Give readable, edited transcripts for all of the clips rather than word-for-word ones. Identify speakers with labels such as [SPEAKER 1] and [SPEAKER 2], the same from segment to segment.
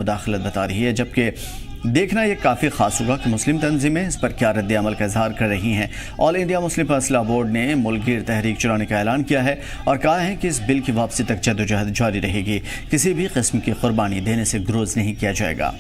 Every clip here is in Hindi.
[SPEAKER 1] मुदाखलत बता रही है, जबकि देखना यह काफ़ी खास होगा कि मुस्लिम तंजीमें इस पर क्या रद्द अमल का इजहार कर रही हैं। ऑल इंडिया मुस्लिम फैसला बोर्ड ने मुल्कगीर तहरीक चलाने का ऐलान किया है और कहा है कि इस बिल की वापसी तक जद्दोजहद जारी रहेगी। किसी भी किस्म की कुर्बानी देने से गुरेज नहीं किया जाएगा।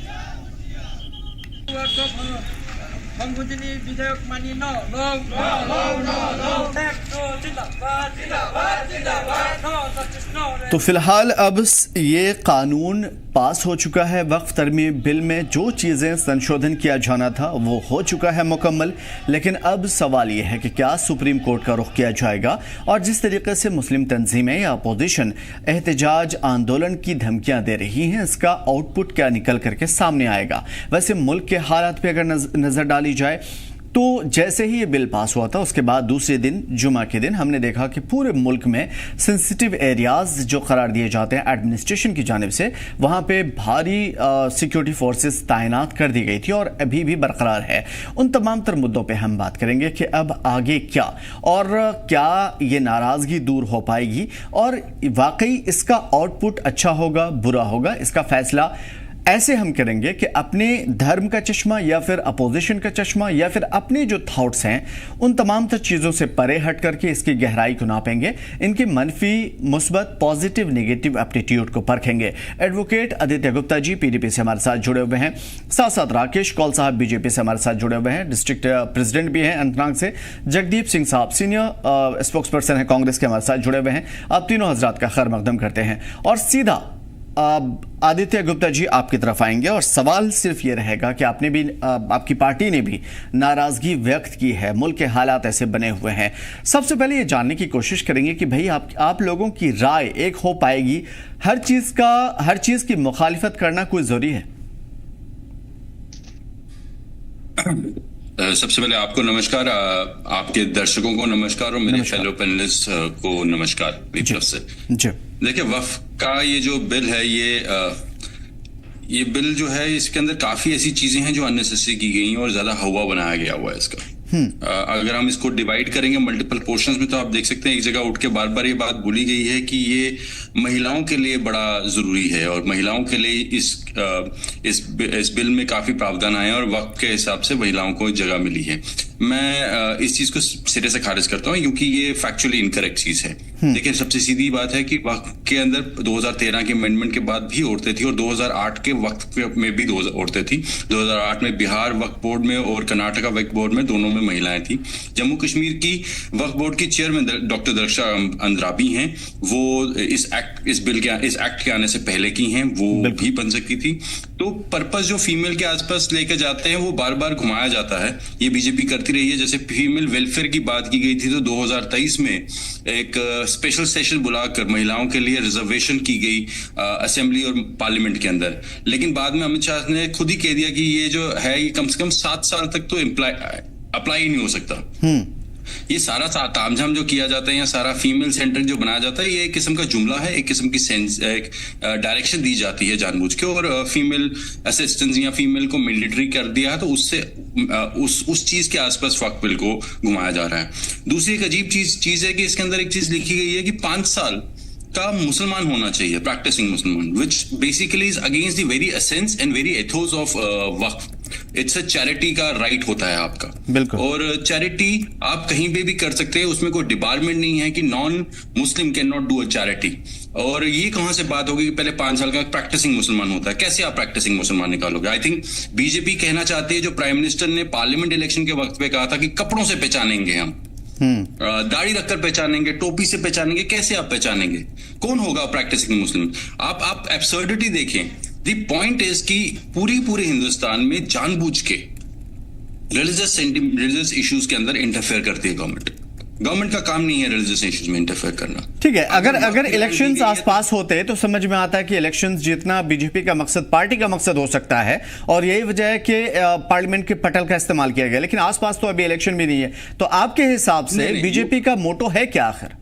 [SPEAKER 1] तो फिलहाल अब ये कानून पास हो चुका है। वक्फ तरमीम बिल में जो चीज़ें संशोधन किया जाना था वो हो चुका है मुकम्मल, लेकिन अब सवाल ये है कि क्या सुप्रीम कोर्ट का रुख किया जाएगा और जिस तरीके से मुस्लिम तंजीमें या अपोजिशन एहतजाज आंदोलन की धमकियां दे रही हैं, इसका आउटपुट क्या निकल करके सामने आएगा। वैसे मुल्क के हालात पे अगर नज़र डाली जाए तो जैसे ही ये बिल पास हुआ था उसके बाद दूसरे दिन जुमा के दिन हमने देखा कि पूरे मुल्क में सेंसिटिव एरियाज जो करार दिए जाते हैं एडमिनिस्ट्रेशन की जानिब से, वहां पे भारी सिक्योरिटी फोर्सेस तैनात कर दी गई थी और अभी भी बरकरार है। उन तमाम तर मुद्दों पे हम बात करेंगे कि अब आगे क्या और क्या ये नाराजगी दूर हो पाएगी और वाकई इसका आउटपुट अच्छा होगा बुरा होगा। इसका फैसला ऐसे हम करेंगे कि अपने धर्म का चश्मा या फिर अपोजिशन का चश्मा या फिर अपने जो थॉट्स हैं उन तमाम तर चीज़ों से परे हट करके इसकी गहराई को नापेंगे, इनके मनफी मुस्बत पॉजिटिव नेगेटिव एप्टीट्यूड को परखेंगे। एडवोकेट आदित्य गुप्ता जी पीडीपी से हमारे साथ जुड़े हुए हैं, साथ साथ राकेश कौल साहब बीजेपी से हमारे साथ जुड़े हुए हैं, डिस्ट्रिक्ट प्रेसिडेंट भी हैं अनंतनाग से, जगदीप सिंह साहब सीनियर स्पोक्स पर्सन है कांग्रेस के, हमारे साथ जुड़े हुए हैं। आप तीनों हजरात का खैर मकदम करते हैं और सीधा आदित्य गुप्ता जी आपकी तरफ आएंगे और सवाल सिर्फ ये रहेगा कि आपने भी आपकी पार्टी ने भी नाराजगी व्यक्त की है, मुल्क के हालात ऐसे बने हुए हैं। सबसे पहले ये जानने की कोशिश करेंगे कि भाई आप लोगों की राय एक हो पाएगी? हर चीज की मुखालिफत करना कोई जरूरी है?
[SPEAKER 2] सबसे पहले आपको नमस्कार, आपके दर्शकों को नमस्कार और मेरे फेलो पैनलिस्ट को नमस्कार मेरी तरफ से। देखिए, वक्फ का ये जो बिल है, ये बिल जो है इसके अंदर काफी ऐसी चीजें हैं जो अननेसेसरी की गई हैं और ज्यादा हवा बनाया गया हुआ है इसका। अगर हम इसको डिवाइड करेंगे मल्टीपल पोर्शंस में तो आप देख सकते हैं एक जगह उठ के बार बार ये बात बोली गई है कि ये महिलाओं के लिए बड़ा जरूरी है और महिलाओं के लिए इस बिल में काफी प्रावधान आए हैं और वक्त के हिसाब से महिलाओं को जगह मिली है। मैं इस चीज को सिरे से खारिज करता हूं क्योंकि ये फैक्चुअली इनकरेक्ट चीज है। लेकिन सबसे सीधी बात है कि वक्त के अंदर 2013 के अमेंडमेंट के बाद भी औरतें थी और 2008 के वक्त में भी औरतें थी। 2008 में बिहार वक्फ बोर्ड में और कर्नाटका वक्फ बोर्ड में दोनों में महिलाएं थी। जम्मू कश्मीर की वक्फ बोर्ड की चेयरमैन डॉक्टर दर्शा अंद्राबी हैं, वो इस एक्ट के आने से पहले की हैं, वो भी बन सकती थी। तो पर्पस जो फीमेल के आसपास लेकर जाते हैं वो बार बार घुमाया जाता है, ये बीजेपी करती रही है। जैसे फीमेल वेलफेयर की बात की गई थी तो 2023 में एक स्पेशल सेशन बुलाकर महिलाओं के लिए रिजर्वेशन की गई असेंबली और पार्लियामेंट के अंदर, लेकिन बाद में अमित शाह ने खुद ही कह दिया कि ये जो है ये कम से कम 7 साल तक तो अप्लाई ही नहीं हो सकता। ये सारा तामझाम जो किया जाता है या सारा फीमेल सेंटर जो बनाया जाता है, ये एक किस्म का जुमला है, एक किस्म की एक डायरेक्शन दी जाती है जानबूझ के और फीमेल असिस्टेंट्स या फीमेल को मैंडेटरी कर दिया है तो उससे उस चीज के आसपास वक्फ बिल को घुमाया जा रहा है। दूसरी एक अजीब चीज है कि इसके अंदर एक चीज लिखी गई है कि 5 साल का मुसलमान होना चाहिए, प्रैक्टिसिंग मुसलमान, which basically is against the very essence and very Athos of Waqf. It's a charity का राइट होता है आपका, बिल्कुल, और चैरिटी आप कहीं पे भी कर सकते हैं, उसमें कोई डिपार्टमेंट नहीं है कि non Muslim can not do a charity. और ये कहां से बात होगी कि पहले 5 साल का प्रैक्टिसिंग मुसलमान होता है? कैसे आप प्रैक्टिसिंग मुसलमान निकालोगे? आई थिंक बीजेपी कहना चाहती है, जो प्राइम मिनिस्टर ने पार्लियामेंट इलेक्शन के वक्त पे कहा था कि कपड़ों से पहचानेंगे हम, दाढ़ी रखकर पहचानेंगे, टोपी से पहचानेंगे। कैसे आप पहचानेंगे? कौन होगा प्रैक्टिसिंग मुस्लिम? आप एब्सर्डिटी देखें। द पॉइंट इज कि पूरे हिंदुस्तान में जानबूझ के रिलीजियस इश्यूज के अंदर इंटरफेयर करती है गवर्नमेंट का काम नहीं है रिलीजियस इश्यूज में इंटरफेयर करना।
[SPEAKER 1] ठीक है, अगर इलेक्शंस आसपास होते तो समझ में आता है कि इलेक्शंस जीतना बीजेपी का मकसद, पार्टी का मकसद हो सकता है और यही वजह है कि पार्लियामेंट के पटल का इस्तेमाल किया गया, लेकिन आसपास तो अभी इलेक्शन भी नहीं है। तो आपके हिसाब से बीजेपी का मोटो है क्या आखिर?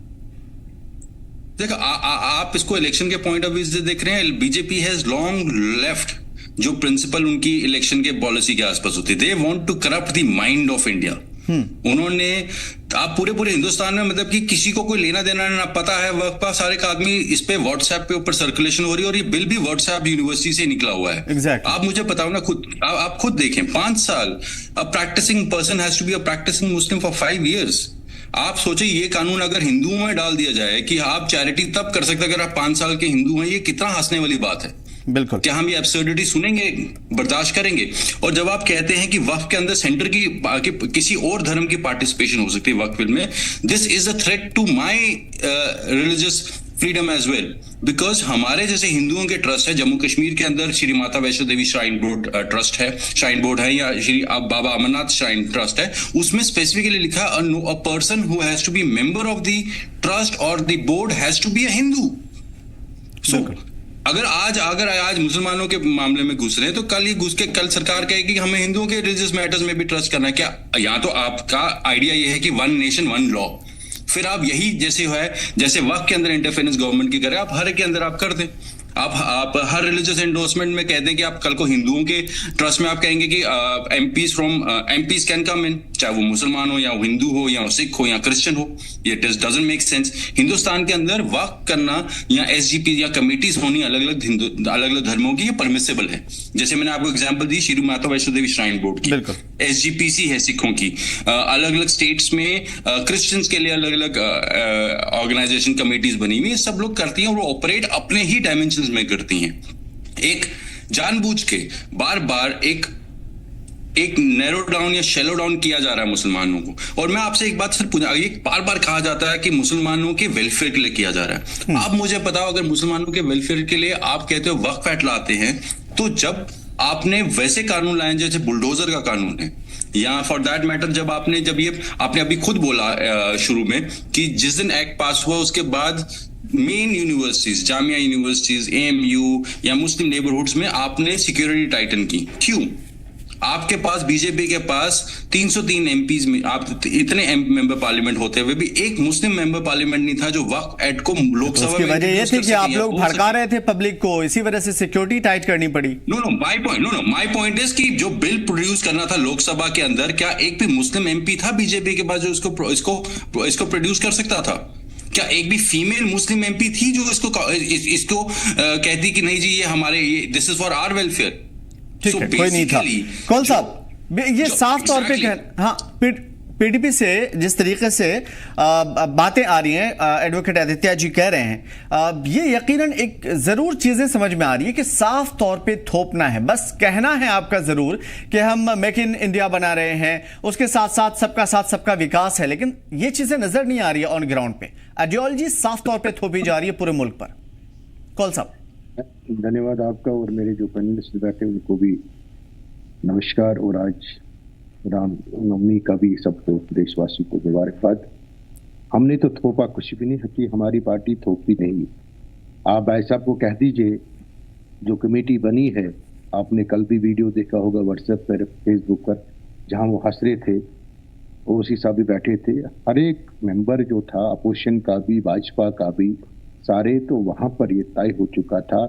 [SPEAKER 2] देखो, आप इसको इलेक्शन के पॉइंट ऑफ व्यू से देख रहे हैं। बीजेपी हैज लॉन्ग लेफ्ट जो प्रिंसिपल उनकी इलेक्शन के पॉलिसी के आसपास होती है। They want to corrupt the mind of India. उन्होंने, आप पूरे हिंदुस्तान में मतलब कि किसी को कोई लेना देना ना पता है वक्त पर, सारे आदमी इस पे व्हाट्सएप पे ऊपर सर्कुलेशन हो रही है, और ये बिल भी व्हाट्सएप यूनिवर्सिटी से निकला हुआ है।
[SPEAKER 1] exactly.
[SPEAKER 2] आप मुझे बताओ ना, खुद आप खुद देखें, 5 साल a practising person has to be a practising Muslim for 5 years। आप सोचिए ये कानून अगर हिंदुओं में डाल दिया जाए कि आप चैरिटी तब कर सकते अगर आप 5 साल के हिंदू हैं, ये कितना हंसने वाली बात है।
[SPEAKER 1] बिल्कुल,
[SPEAKER 2] क्या हम ये एब्सर्डिटी सुनेंगे, बर्दाश्त करेंगे? और जब आप कहते हैं कि वक्फ के अंदर सेंटर की किसी और धर्म की पार्टिसिपेशन हो सकती है वक्फ बिल में, this is a threat to my religious freedom as well, because हमारे जैसे हिंदुओं के ट्रस्ट है जम्मू कश्मीर के अंदर, Shri Mata Vaishno Devi shrine board trust है, श्राइन बोर्ड है, या श्री बाबा अमरनाथ श्राइन ट्रस्ट है, उसमें स्पेसिफिकली लिखा a person who has to be member of the trust और the board has to be a Hindu. So अगर आज मुसलमानों के मामले में घुस रहे हैं, तो कल ये घुस के कल सरकार कहेगी कि हमें हिंदुओं के रिलीजियस मैटर्स में भी ट्रस्ट करना है। क्या यहाँ तो आपका आइडिया ये है कि 1 नेशन 1 लॉ, फिर आप यही जैसे वक्फ के अंदर इंटरफेरेंस गवर्नमेंट की करे, आप हर के अंदर आप कर दें। आप हर रिलीजियस एंडोर्समेंट में कहते हैं कि आप कल को हिंदुओं के ट्रस्ट में आप कहेंगे कि एमपीज कैन कम इन, चाहे वो मुसलमान हो या वो हिंदू हो या वो सिख हो या क्रिश्चियन हो। ये डजंट मेक सेंस। हिंदुस्तान के अंदर वक्फ करना या एसजीपी या कमिटीज होनी अलग अलग धर्मों की, ये परमिसेबल है। जैसे मैंने आपको एग्जांपल दी श्री माता वैष्णो देवी श्राइन बोर्ड की, एसजीपीसी है सिखों की, अलग अलग स्टेट्स में क्रिश्चियंस के लिए अलग अलग ऑर्गेनाइजेशन कमिटीज बनी हुई, सब लोग करती हैं और वो ऑपरेट अपने ही डायमेंशन में करती हैं। एक जानबूझ के बार बार एक नैरो डाउन या शैलो डाउन किया जा रहा है मुसलमानों को। और मैं आपसे एक बात सिर्फ पूछा, ये बार बार कहा जाता है कि मुसलमानों के वेलफेयर के लिए किया जा रहा है। आप मुझे बताओ, अगर मुसलमानों के वेलफेयर के लिए आप कहते हो वक्फ एक्ट लाते हैं, तो जब आपने वैसे कानून लाए जैसे बुलडोजर का कानून है, या फॉर दैट मैटर जब आपने अभी खुद बोला शुरू में कि जिस दिन एक्ट पास हुआ उसके बाद main universities, Jamia universities, AMU या मुस्लिम नेबरहुड्स में आपने सिक्योरिटी टाइटन की। क्यों? आपके पास, बीजेपी के पास 303 एमपीज में, आप इतने मेंबर पार्लियामेंट होते हुए भी एक मुस्लिम मेंबर पार्लियामेंट नहीं था जो वक्फ एक्ट को लोकसभा
[SPEAKER 1] में। वजह ये थी कि आप लोग भड़का रहे थे पब्लिक को, इसी वजह से सिक्योरिटी टाइट करनी पड़ी।
[SPEAKER 2] माय पॉइंट इज कि जो बिल प्रोड्यूस करना था लोकसभा के अंदर, क्या एक भी मुस्लिम एमपी था बीजेपी के पास जो इसको प्रोड्यूस कर सकता था? क्या एक भी फीमेल मुस्लिम एमपी थी जो इसको कहती कि नहीं जी ये हमारे, this is for our welfare?
[SPEAKER 1] ठीक है, कोई नहीं था। कौल साहब, ये साफ तौर पे हाँ, पीडीपी से जिस तरीके से बातें आ रही हैं, एडवोकेट आदित्य जी कह रहे हैं, ये यकीनन एक जरूर चीजें समझ में आ रही है कि साफ तौर पे थोपना है, बस कहना है आपका जरूर कि हम मेक इन इंडिया बना रहे हैं, उसके साथ साथ सबका विकास है, लेकिन ये चीजें नजर नहीं आ रही है ऑन ग्राउंड पे। आइडियोलॉजी साफ तौर पे थोपी जा रही है पूरे मुल्क पर। कौल साहब,
[SPEAKER 3] धन्यवाद आपका, और मेरे जो पैनलिस्ट बैठे उनको भी नमस्कार, और आज रामनवमी का भी सबको देशवासी को मुबारकबाद। हमने तो थोपा कुछ भी नहीं कि हमारी पार्टी थोपती नहीं। आप भाई साहब को कह दीजिए, जो कमेटी बनी है, आपने कल भी वीडियो देखा होगा व्हाट्सएप पर, फेसबुक पर, जहां वो हंस रहे थे, वो उसी साहब भी बैठे थे। हर एक मेंबर जो था, अपोजिशन का भी, भाजपा का भी, सारे तो वहां पर ये तय हो चुका था।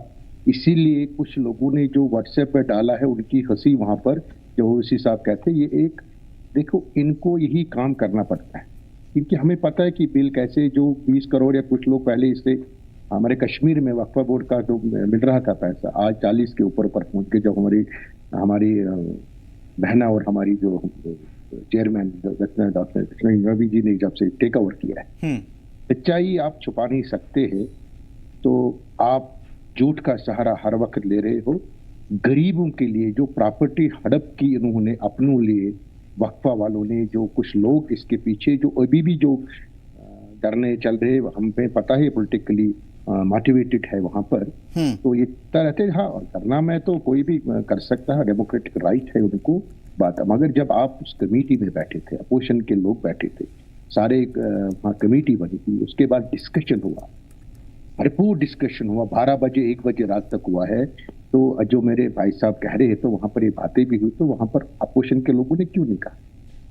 [SPEAKER 3] इसीलिए कुछ लोगों ने जो व्हाट्सएप पे डाला है, उनकी हंसी वहां पर, जो उसी साहब कहते, ये एक देखो, इनको यही काम करना पड़ता है, क्योंकि हमें पता है कि बिल कैसे, जो 20 करोड़ या कुछ लोग पहले इससे हमारे कश्मीर में वक्फ बोर्ड का जो मिल रहा था पैसा, आज 40 के ऊपर पहुंच के, जब हमारी बहना और हमारी जो चेयरमैन डॉक्टर रवि जी ने जब से टेक ओवर किया है, सच्चाई आप छुपा नहीं सकते हैं, तो आप झूठ का सहारा हर वक्त ले रहे हो। गरीबों के लिए जो प्रॉपर्टी हड़प की इन्होंने अपनों लिए, वक्फा वालों ने, जो कुछ लोग इसके पीछे जो अभी भी जो डरने चल रहे, हमें पता है पॉलिटिकली मोटिवेटेड है वहां पर, तो ये रहते। हाँ, करना मैं तो कोई भी कर सकता है, डेमोक्रेटिक राइट है उनको बात। मगर जब आप उस कमेटी में बैठे थे, अपोजिशन के लोग बैठे थे, सारे कमेटी बनी थी, उसके बाद डिस्कशन हुआ, भरपूर डिस्कशन हुआ, 12 बजे 1 बजे रात तक हुआ है। तो जो मेरे भाई साहब कह रहे हैं, तो वहां पर ये बातें भी हुई, तो वहां पर अपोजिशन के लोगों ने क्यों नहीं कहा?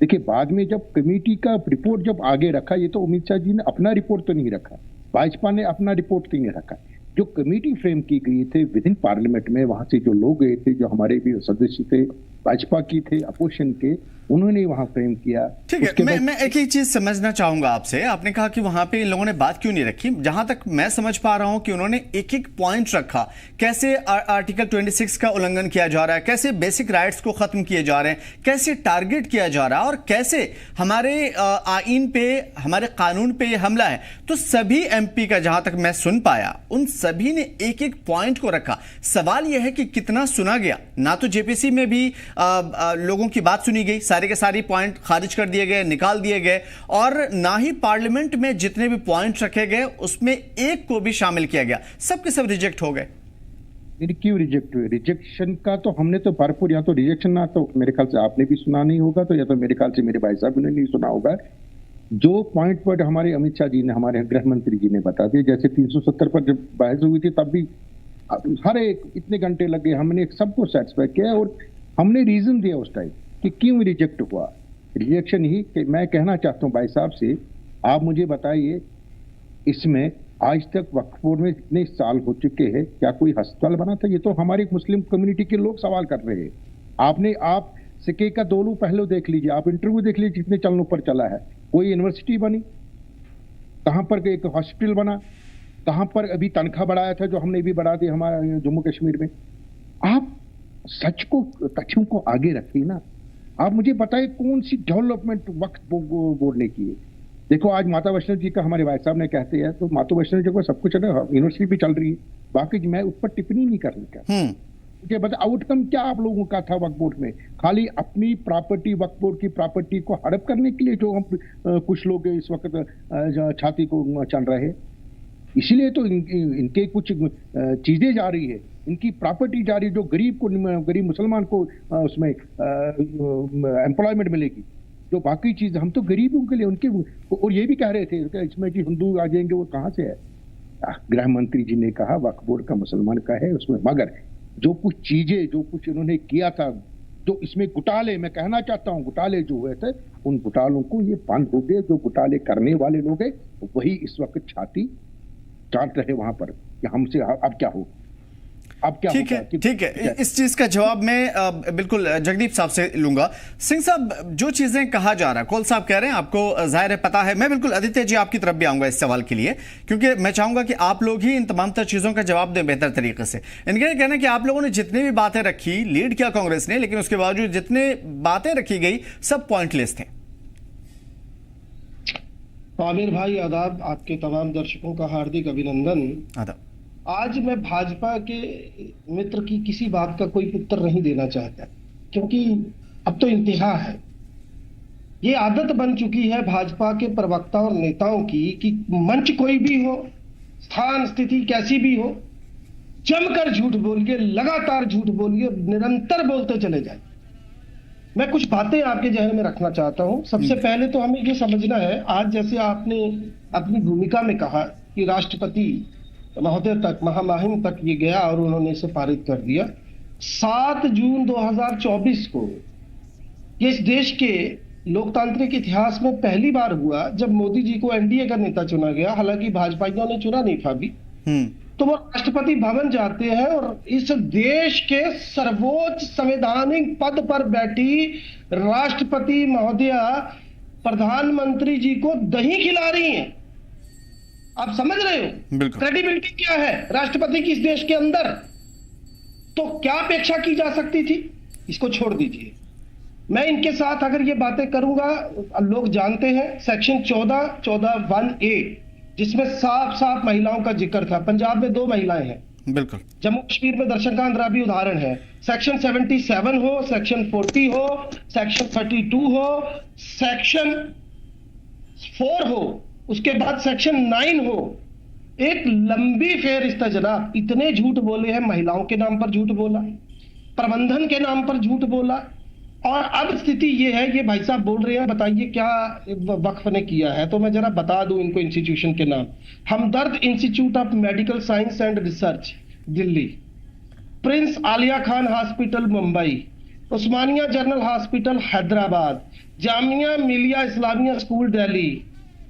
[SPEAKER 3] देखिए, बाद में जब कमेटी का रिपोर्ट जब आगे रखा, ये तो अमित शाह जी ने अपना रिपोर्ट तो नहीं रखा, भाजपा ने अपना रिपोर्ट तो नहीं रखा, जो कमेटी फ्रेम की गई थे विद इन पार्लियामेंट में, वहां से जो लोग गए थे, जो हमारे भी सदस्य थे, भाजपा की थे, अपोजिशन के, उन्होंने वहां फ्रेम किया।
[SPEAKER 1] ठीक है, मैं एक ही चीज समझना चाहूंगा आपसे। आपने कहा कि वहां पे इन लोगों ने बात क्यों नहीं रखी। जहां तक मैं समझ पा रहा हूं कि उन्होंने एक एक पॉइंट रखा, कैसे आर्टिकल 26 का उल्लंघन किया जा रहा है, कैसे बेसिक राइट्स को खत्म किए जा रहे हैं, कैसे टारगेट किया जा रहा है और कैसे हमारे आईन पे, हमारे कानून पे यह हमला है। तो सभी एमपी का, जहां तक मैं सुन पाया, उन सभी ने एक एक पॉइंट को रखा। सवाल यह है कि कितना सुना गया। ना तो जेपीसी में भी लोगों की बात सुनी गई, सारे के सारे पॉइंट खारिज कर दिए गए, निकाल दिए गए, और ना ही पार्लियामेंट में जितने भी पॉइंट रखे गए उसमें एक को भी शामिल किया गया। सब के सब रिजेक्ट हो गए।
[SPEAKER 3] क्यों रिजेक्ट हुए? रिजेक्शन का तो हमने तो भरपूर, या तो रिजेक्शन ना तो मेरे ख्याल से आपने भी सुना नहीं होगा, तो या तो मेरे ख्याल से मेरे भाई साहब ने नहीं सुना होगा। जो पॉइंट पर हमारे अमित शाह जी ने, हमारे गृह मंत्री जी ने बता दिया, जैसे 370 पर जब बहस हुई थी तब भी हर एक इतने घंटे लगे, हमने सबको सेटिस्फाई किया और हमने रीजन दिया उस टाइम कि क्यों रिजेक्ट हुआ। रिजेक्शन ही कि मैं कहना चाहता हूं भाई साहब से, आप मुझे बताइए इसमें आज तक वक्फ बोर्ड में इतने साल हो चुके हैं, क्या कोई अस्पताल बना था? ये तो हमारे मुस्लिम कम्युनिटी के लोग सवाल कर रहे हैं। आप सिक्के का दोनों पहलू देख लीजिए, आप इंटरव्यू देख लीजिए कितने चलनों पर चला है। कोई यूनिवर्सिटी बनी, कहां पर एक हॉस्पिटल बना, कहां पर अभी तनख्वाह बढ़ाया था जो हमने भी बढ़ा दी हमारे जम्मू कश्मीर में। आप सच को, तथ्यों को आगे रखिए ना। आप मुझे बताइए कौन सी डेवलपमेंट वक्त बोर्ड ने की है। देखो आज माता वैष्णो जी का हमारे भाई साहब ने कहते हैं, तो माता वैष्णो जी को सब कुछ यूनिवर्सिटी भी चल रही है, बाकी मैं उस पर टिप्पणी नहीं करने का। मुझे बता आउटकम क्या आप लोगों का था वक्फ बोर्ड में? खाली अपनी प्रॉपर्टी, वक्फ बोर्ड की प्रॉपर्टी को हड़प करने के लिए जो हम कुछ लोग इस वक्त छाती को चल रहे हैं। इसीलिए तो इनके कुछ चीजें जा रही है, इनकी प्रॉपर्टी जा रही है, जो गरीब मुसलमान को उसमें एम्प्लॉयमेंट मिलेगी। जो बाकी चीज हम तो गरीबों के लिए उनके, और ये भी कह रहे थे कि इसमें जी हिंदू आ जाएंगे, वो कहां से है? गृह मंत्री जी ने कहा वक्फ बोर्ड का मुसलमान का है उसमें, मगर जो कुछ चीजें, जो कुछ इन्होंने किया था, जो इसमें घोटाले, मैं कहना चाहता हूं घोटाले जो हुए थे, उन घोटालों को ये बंद हो गए। जो घोटाले करने वाले लोग हैं वही इस वक्त छाती चाट रहे वहां पर कि हमसे अब क्या हो, अब क्या
[SPEAKER 1] ठीक है, ठीक है। इस चीज का जवाब मैं बिल्कुल जगदीप साहब से लूंगा। सिंह साहब, जो चीजें कहा जा रहा है, कौल साहब कह रहे हैं, आपको जाहिर है पता है। मैं बिल्कुल आदित्य जी आपकी तरफ भी आऊंगा इस सवाल के लिए, क्योंकि मैं चाहूंगा कि आप लोग ही इन तमाम तर चीजों का जवाब दें बेहतर तरीके से। इनका कहना है कि आप लोगों ने जितनी भी बातें रखी, लीड किया कांग्रेस ने, लेकिन उसके बावजूद जितने बातें रखी गई सब पॉइंटलेस थे।
[SPEAKER 4] आमिर भाई आदाब, आपके तमाम दर्शकों का हार्दिक अभिनंदन।
[SPEAKER 1] आदाब।
[SPEAKER 4] आज मैं भाजपा के मित्र की किसी बात का कोई उत्तर नहीं देना चाहता, क्योंकि अब तो इंतहा है। ये आदत बन चुकी है भाजपा के प्रवक्ता और नेताओं की कि मंच कोई भी हो, स्थान स्थिति कैसी भी हो, जमकर झूठ बोलिए, लगातार झूठ बोलिए, निरंतर बोलते चले जाए। मैं कुछ बातें आपके जहन में रखना चाहता हूं। सबसे पहले तो हमें ये समझना है, आज जैसे आपने अपनी भूमिका में कहा कि राष्ट्रपति महोदय तक, महामहिम तक ये गया और उन्होंने इसे पारित कर दिया। 7 जून 2024 को ये इस देश के लोकतांत्रिक इतिहास में पहली बार हुआ जब मोदी जी को एनडीए का नेता चुना गया। हालांकि भाजपाइयों ने चुना नहीं था अभी, तो वो राष्ट्रपति भवन जाते हैं और इस देश के सर्वोच्च संवैधानिक पद पर बैठी राष्ट्रपति महोदया प्रधानमंत्री जी को दही खिला रही हैं। आप समझ रहे हो क्रेडिबिलिटी क्या है राष्ट्रपति की इस देश के अंदर? तो क्या अपेक्षा की जा सकती थी? इसको छोड़ दीजिए। मैं इनके साथ अगर ये बातें करूंगा, लोग जानते हैं सेक्शन 14(1)(a) जिसमें साफ साफ महिलाओं का जिक्र था। पंजाब में 2 महिलाएं हैं, बिल्कुल। जम्मू कश्मीर में दर्शनकांत राबी उदाहरण है। सेक्शन 77 हो, सेक्शन 40 हो, सेक्शन 32 हो, सेक्शन 4 हो, उसके बाद सेक्शन 9 हो। एक लंबी फेहरिस्त है जनाब। इतने झूठ बोले हैं, महिलाओं के नाम पर झूठ बोला, प्रबंधन के नाम पर झूठ बोला, और अब स्थिति ये है, ये भाई साहब बोल रहे हैं बताइए क्या वक्फ ने किया है, तो मैं जरा बता दूं इनको इंस्टीट्यूशन के नाम। Hamdard institute of medical science and research Delhi, prince Aliya Khan hospital Mumbai, Osmania general hospital Hyderabad, Jamia Millia Islamia school Delhi,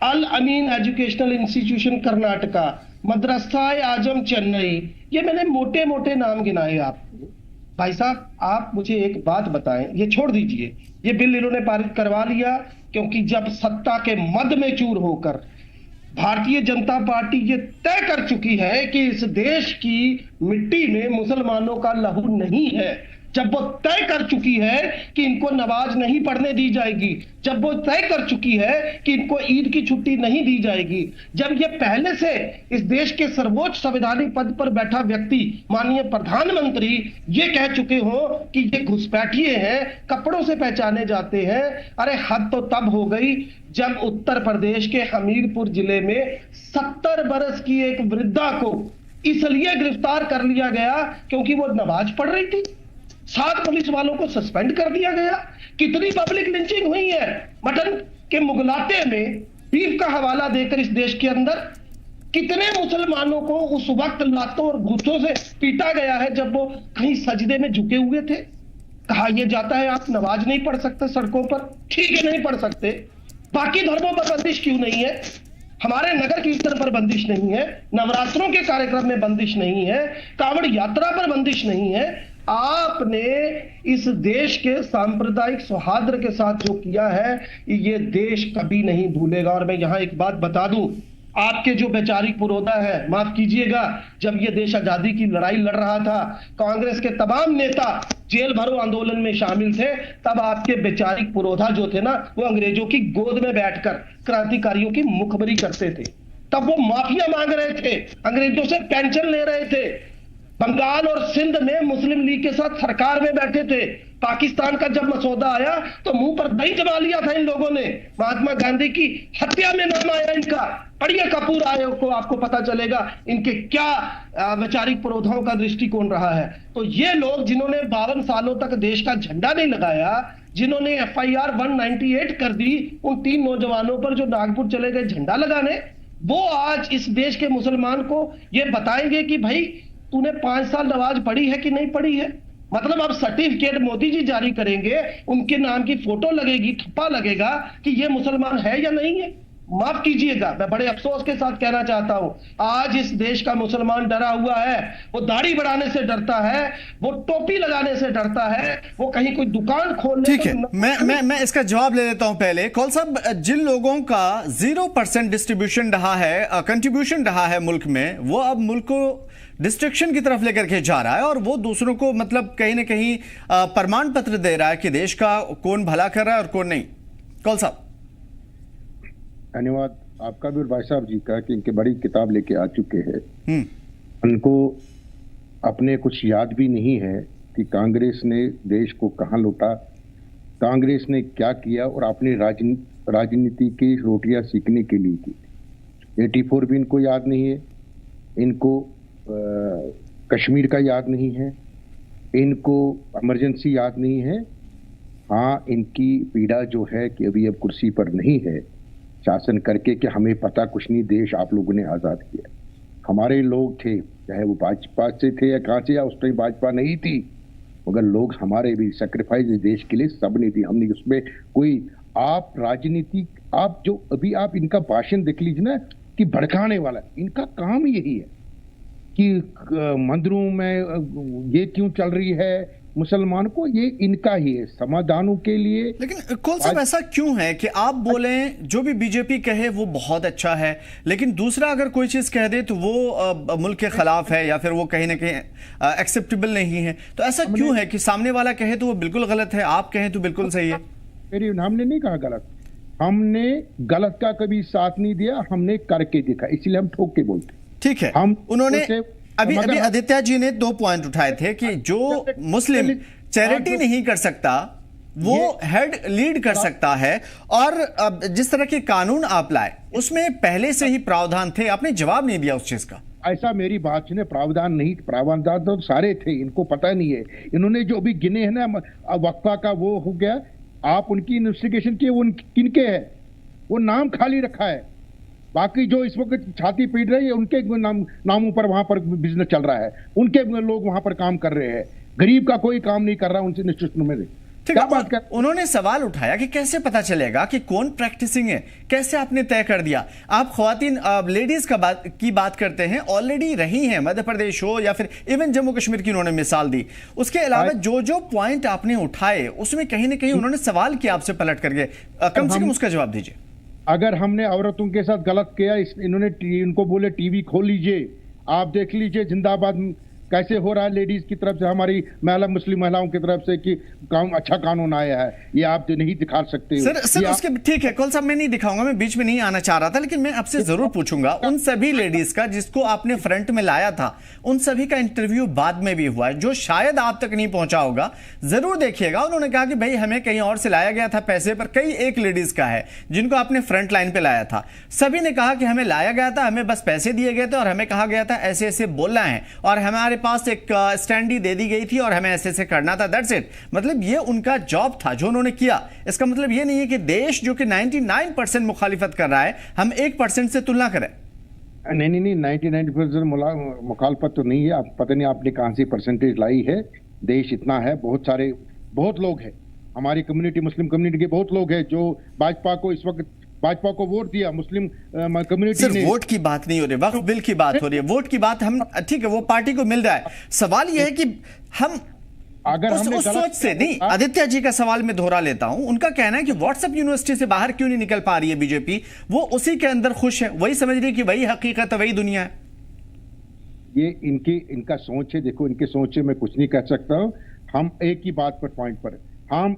[SPEAKER 4] Al Ameen educational institution Karnataka, Madrasa Azam Chennai. ये मैंने मोटे मोटे नाम गिनाए आपको। भाई साहब, आप मुझे एक बात बताएं, ये छोड़ दीजिए, ये बिल इन्होंने पारित करवा लिया क्योंकि जब सत्ता के मद में चूर होकर भारतीय जनता पार्टी ये तय कर चुकी है कि इस देश की मिट्टी में मुसलमानों का लहू नहीं है, जब वो तय कर चुकी है कि इनको नमाज नहीं पढ़ने दी जाएगी, जब वो तय कर चुकी है कि इनको ईद की छुट्टी नहीं दी जाएगी, जब ये पहले से इस देश के सर्वोच्च संवैधानिक पद पर बैठा व्यक्ति माननीय प्रधानमंत्री ये कह चुके हो कि ये घुसपैठिए हैं, कपड़ों से पहचाने जाते हैं। अरे हद तो तब हो गई जब उत्तर प्रदेश के हमीरपुर जिले में 70 बरस की एक वृद्धा को इसलिए गिरफ्तार कर लिया गया क्योंकि वो नमाज पढ़ रही थी। 7 पुलिस वालों को सस्पेंड कर दिया गया। कितनी पब्लिक लिंचिंग हुई है मटन के मुगलाते में बीफ का हवाला देकर इस देश के अंदर। कितने मुसलमानों को उस वक्त लातों और घूंसों से पीटा गया है जब वो कहीं सजदे में झुके हुए थे। कहा यह जाता है आप नमाज नहीं पढ़ सकते सड़कों पर, ठीक है नहीं पढ़ सकते, बाकी धर्मों पर बंदिश क्यों नहीं है? हमारे नगर कीर्तन पर बंदिश नहीं है, नवरात्रों के कार्यक्रम में बंदिश नहीं है, कांवड़ यात्रा पर बंदिश नहीं है। आपने इस देश के सांप्रदायिक सौहार्द के साथ जो किया है ये देश कभी नहीं भूलेगा। और मैं यहां एक बात बता दूं, आपके जो वैचारिक पुरोधा है, माफ कीजिएगा, जब ये देश आजादी की लड़ाई लड़ रहा था, कांग्रेस के तमाम नेता जेल भरो आंदोलन में शामिल थे, तब आपके वैचारिक पुरोधा जो थे ना, वो अंग्रेजों की गोद में बैठकर क्रांतिकारियों की मुखबरी करते थे। तब वो माफिया मांग रहे थे, अंग्रेजों से पेंशन ले रहे थे, बंगाल और सिंध में मुस्लिम लीग के साथ सरकार में बैठे थे। पाकिस्तान का जब मसौदा आया तो मुंह पर दही जमा लिया था इन लोगों ने। महात्मा गांधी की हत्या में नाम आया इनका। पढ़िए कपूर आयोग को, आपको पता चलेगा इनके क्या वैचारिक पुरोधाओं का दृष्टिकोण रहा है। तो ये लोग जिन्होंने 52 सालों तक देश का झंडा नहीं लगाया, जिन्होंने FIR 198 कर दी उन 3 नौजवानों पर जो नागपुर चले गए झंडा लगाने, वो आज इस देश के मुसलमान को ये बताएंगे कि भाई तूने 5 साल नमाज पढ़ी है कि नहीं पढ़ी है। मतलब अब सर्टिफिकेट मोदी जी जारी करेंगे, उनके नाम की फोटो लगेगी, ठप्पा लगेगा कि ये मुसलमान है या नहीं है। माफ कीजिएगा, मैं बड़े अफसोस के साथ कहना चाहता हूं, आज इस देश का मुसलमान डरा हुआ है। वो दाढ़ी बढ़ाने से डरता है, वो टोपी लगाने से डरता है, वो कहीं कोई दुकान खोलने।
[SPEAKER 1] ठीक है, मैं इसका जवाब ले लेता हूं पहले। कौल साहब, जिन लोगों का 0% डिस्ट्रीब्यूशन रहा है, कंट्रीब्यूशन रहा है मुल्क में, वो अब मुल्क को डिस्ट्रक्शन की तरफ लेकर के जा रहा है और वो दूसरों को मतलब कहीं ना कहीं प्रमाण पत्र दे रहा है कि देश का कौन भला कर रहा है और कौन नहीं। कौल साहब।
[SPEAKER 3] धन्यवाद आपका भी और भाई साहब जी का कि इनके बड़ी किताब लेके आ चुके हैं। उनको अपने कुछ याद भी नहीं है कि कांग्रेस ने देश को कहां लूटा, कांग्रेस ने क्या किया और अपनी राजनीति की रोटियां सीखने के लिए की। 84 भी इनको याद नहीं है, इनको कश्मीर का याद नहीं है, इनको इमरजेंसी याद नहीं है। हाँ, इनकी पीड़ा जो है कि अभी अब कुर्सी पर नहीं है शासन करके कि हमें पता कुछ नहीं, देश आप लोगों ने आज़ाद किया। हमारे लोग थे, चाहे वो भाजपा से थे या कहाँ से, या उस टाइम भाजपा नहीं थी, मगर लोग हमारे भी सेक्रीफाइस देश के लिए सब नहीं थी। हमने उसमें कोई आप राजनीति, आप जो अभी आप इनका भाषण देख लीजिए ना कि भड़काने वाला, इनका काम यही है कि मंदिरों में ये क्यों चल रही है मुसलमान को, ये इनका ही है समाधानों के लिए।
[SPEAKER 1] लेकिन कौन साहब ऐसा क्यों है कि आप बोलें जो भी बीजेपी कहे वो बहुत अच्छा है, लेकिन दूसरा अगर कोई चीज कह दे तो वो मुल्क के खिलाफ है या फिर वो कहीं ना कहीं एक्सेप्टेबल नहीं है। तो ऐसा क्यों है कि सामने वाला कहे तो वो बिल्कुल गलत है, आप कहें तो बिल्कुल सही है?
[SPEAKER 3] हमने नहीं कहा गलत, हमने गलत का कभी साथ नहीं दिया, हमने करके देखा, इसलिए हम ठोक के बोलते।
[SPEAKER 1] ठीक है, उन्होंने अभी आदित्य जी ने 2 पॉइंट उठाए थे कि जो मुस्लिम चैरिटी नहीं कर सकता वो हेड लीड कर सकता है, और जिस तरह के कानून आप लाए उसमें पहले से ही प्रावधान थे, आपने जवाब नहीं दिया उस चीज का।
[SPEAKER 3] ऐसा मेरी बात सुने, प्रावधान नहीं, प्रावधान तो सारे थे, इनको पता नहीं है। इन्होंने जो भी गिने हैं ना वक्फा का, वो हो गया, आप उनकी इन्वेस्टिगेशन किए, वो किनके है, वो नाम खाली रखा है। बाकी जो इस वक्त छाती पीट रही है उनके नामों पर वहां पर बिजनेस चल रहा है, उनके लोग वहां पर काम कर रहे हैं। गरीब का कोई काम नहीं कर रहा उनसे इंस्टीट्यूशन में।
[SPEAKER 1] ठीक है, उन्होंने सवाल उठाया कि कैसे पता चलेगा कि कौन प्रैक्टिसिंग है, कैसे आपने तय कर दिया? आप ख्वातीन लेडीज की बात करते हैं, ऑलरेडी रही हैं, मध्य प्रदेश हो या फिर इवन जम्मू कश्मीर की उन्होंने मिसाल दी। उसके अलावा जो जो पॉइंट आपने उठाए उसमें कहीं ना कहीं उन्होंने सवाल किया आपसे पलट करके, कम से कम उसका जवाब दीजिए।
[SPEAKER 5] अगर हमने औरतों के साथ गलत किया, इन्होंने इनको बोले टीवी खोल लीजिए, आप देख लीजिए जिंदाबाद कैसे हो रहा है लेडीज की तरफ से, हमारी मुस्लिम महिलाओं की तरफ से कि अच्छा कानून आया है, ये आप नहीं दिखा सकते हो।
[SPEAKER 1] सर उसके ठीक है कौल साहब, मैं नहीं दिखाऊंगा, मैं बीच में नहीं आना चाह रहा था, लेकिन मैं आपसे जरूर पूछूंगा उन सभी लेडीज का जिसको आपने फ्रंट में लाया था, उन सभी का इंटरव्यू बाद में भी हुआ है जो शायद आप तक नहीं पहुंचा होगा, जरूर देखिएगा। उन्होंने कहा कि भाई हमें कहीं और से लाया गया था पैसे पर, कई एक लेडीज का है जिनको आपने फ्रंट लाइन पे लाया था, सभी ने कहा कि हमें लाया गया था, हमें बस पैसे दिए गए थे और हमें कहा गया था ऐसे ऐसे बोलना है और हमारे पास एक स्टैंडी दे दी गई थी और हमें ऐसे ऐसे करना था, दैट्स इट। मतलब ये उनका जॉब था जो उन्होंने किया। इसका मतलब ये नहीं है कि देश जो कि 99% मुखालिफत कर रहा है हम 1% से तुलना करें।
[SPEAKER 5] नहीं 99% मुखालफत तो नहीं है। आप पता नहीं आपने कहां से परसेंटेज लाई है। देश इतना है, बहुत लोग हैं हमारी कम्युनिटी, मुस्लिम कम्युनिटी के बहुत लोग हैं जो भाजपा को इस वक्त को वोट दिया। मुस्लिम कम्युनिटी ने
[SPEAKER 1] वोट की बात नहीं हो रही, वक्फ बिल की बात हो रही है। वोट की बात हम ठीक है वो पार्टी को मिल रहा है, सवाल यह है कि हम
[SPEAKER 5] अगर
[SPEAKER 1] उस सोच से नहीं। आदित्य जी का सवाल मैं दोहरा लेता हूं, उनका कहना है कि व्हाट्सएप यूनिवर्सिटी से बाहर क्यों नहीं निकल पा रही है बीजेपी, वो उसी के अंदर खुश है, वही समझ रही है कि वही हकीकत है, वही दुनिया है।
[SPEAKER 5] ये इनका सोच है। देखो इनके सोच से मैं कुछ नहीं कह सकता हूं। हम एक ही बात पर पॉइंट पर हम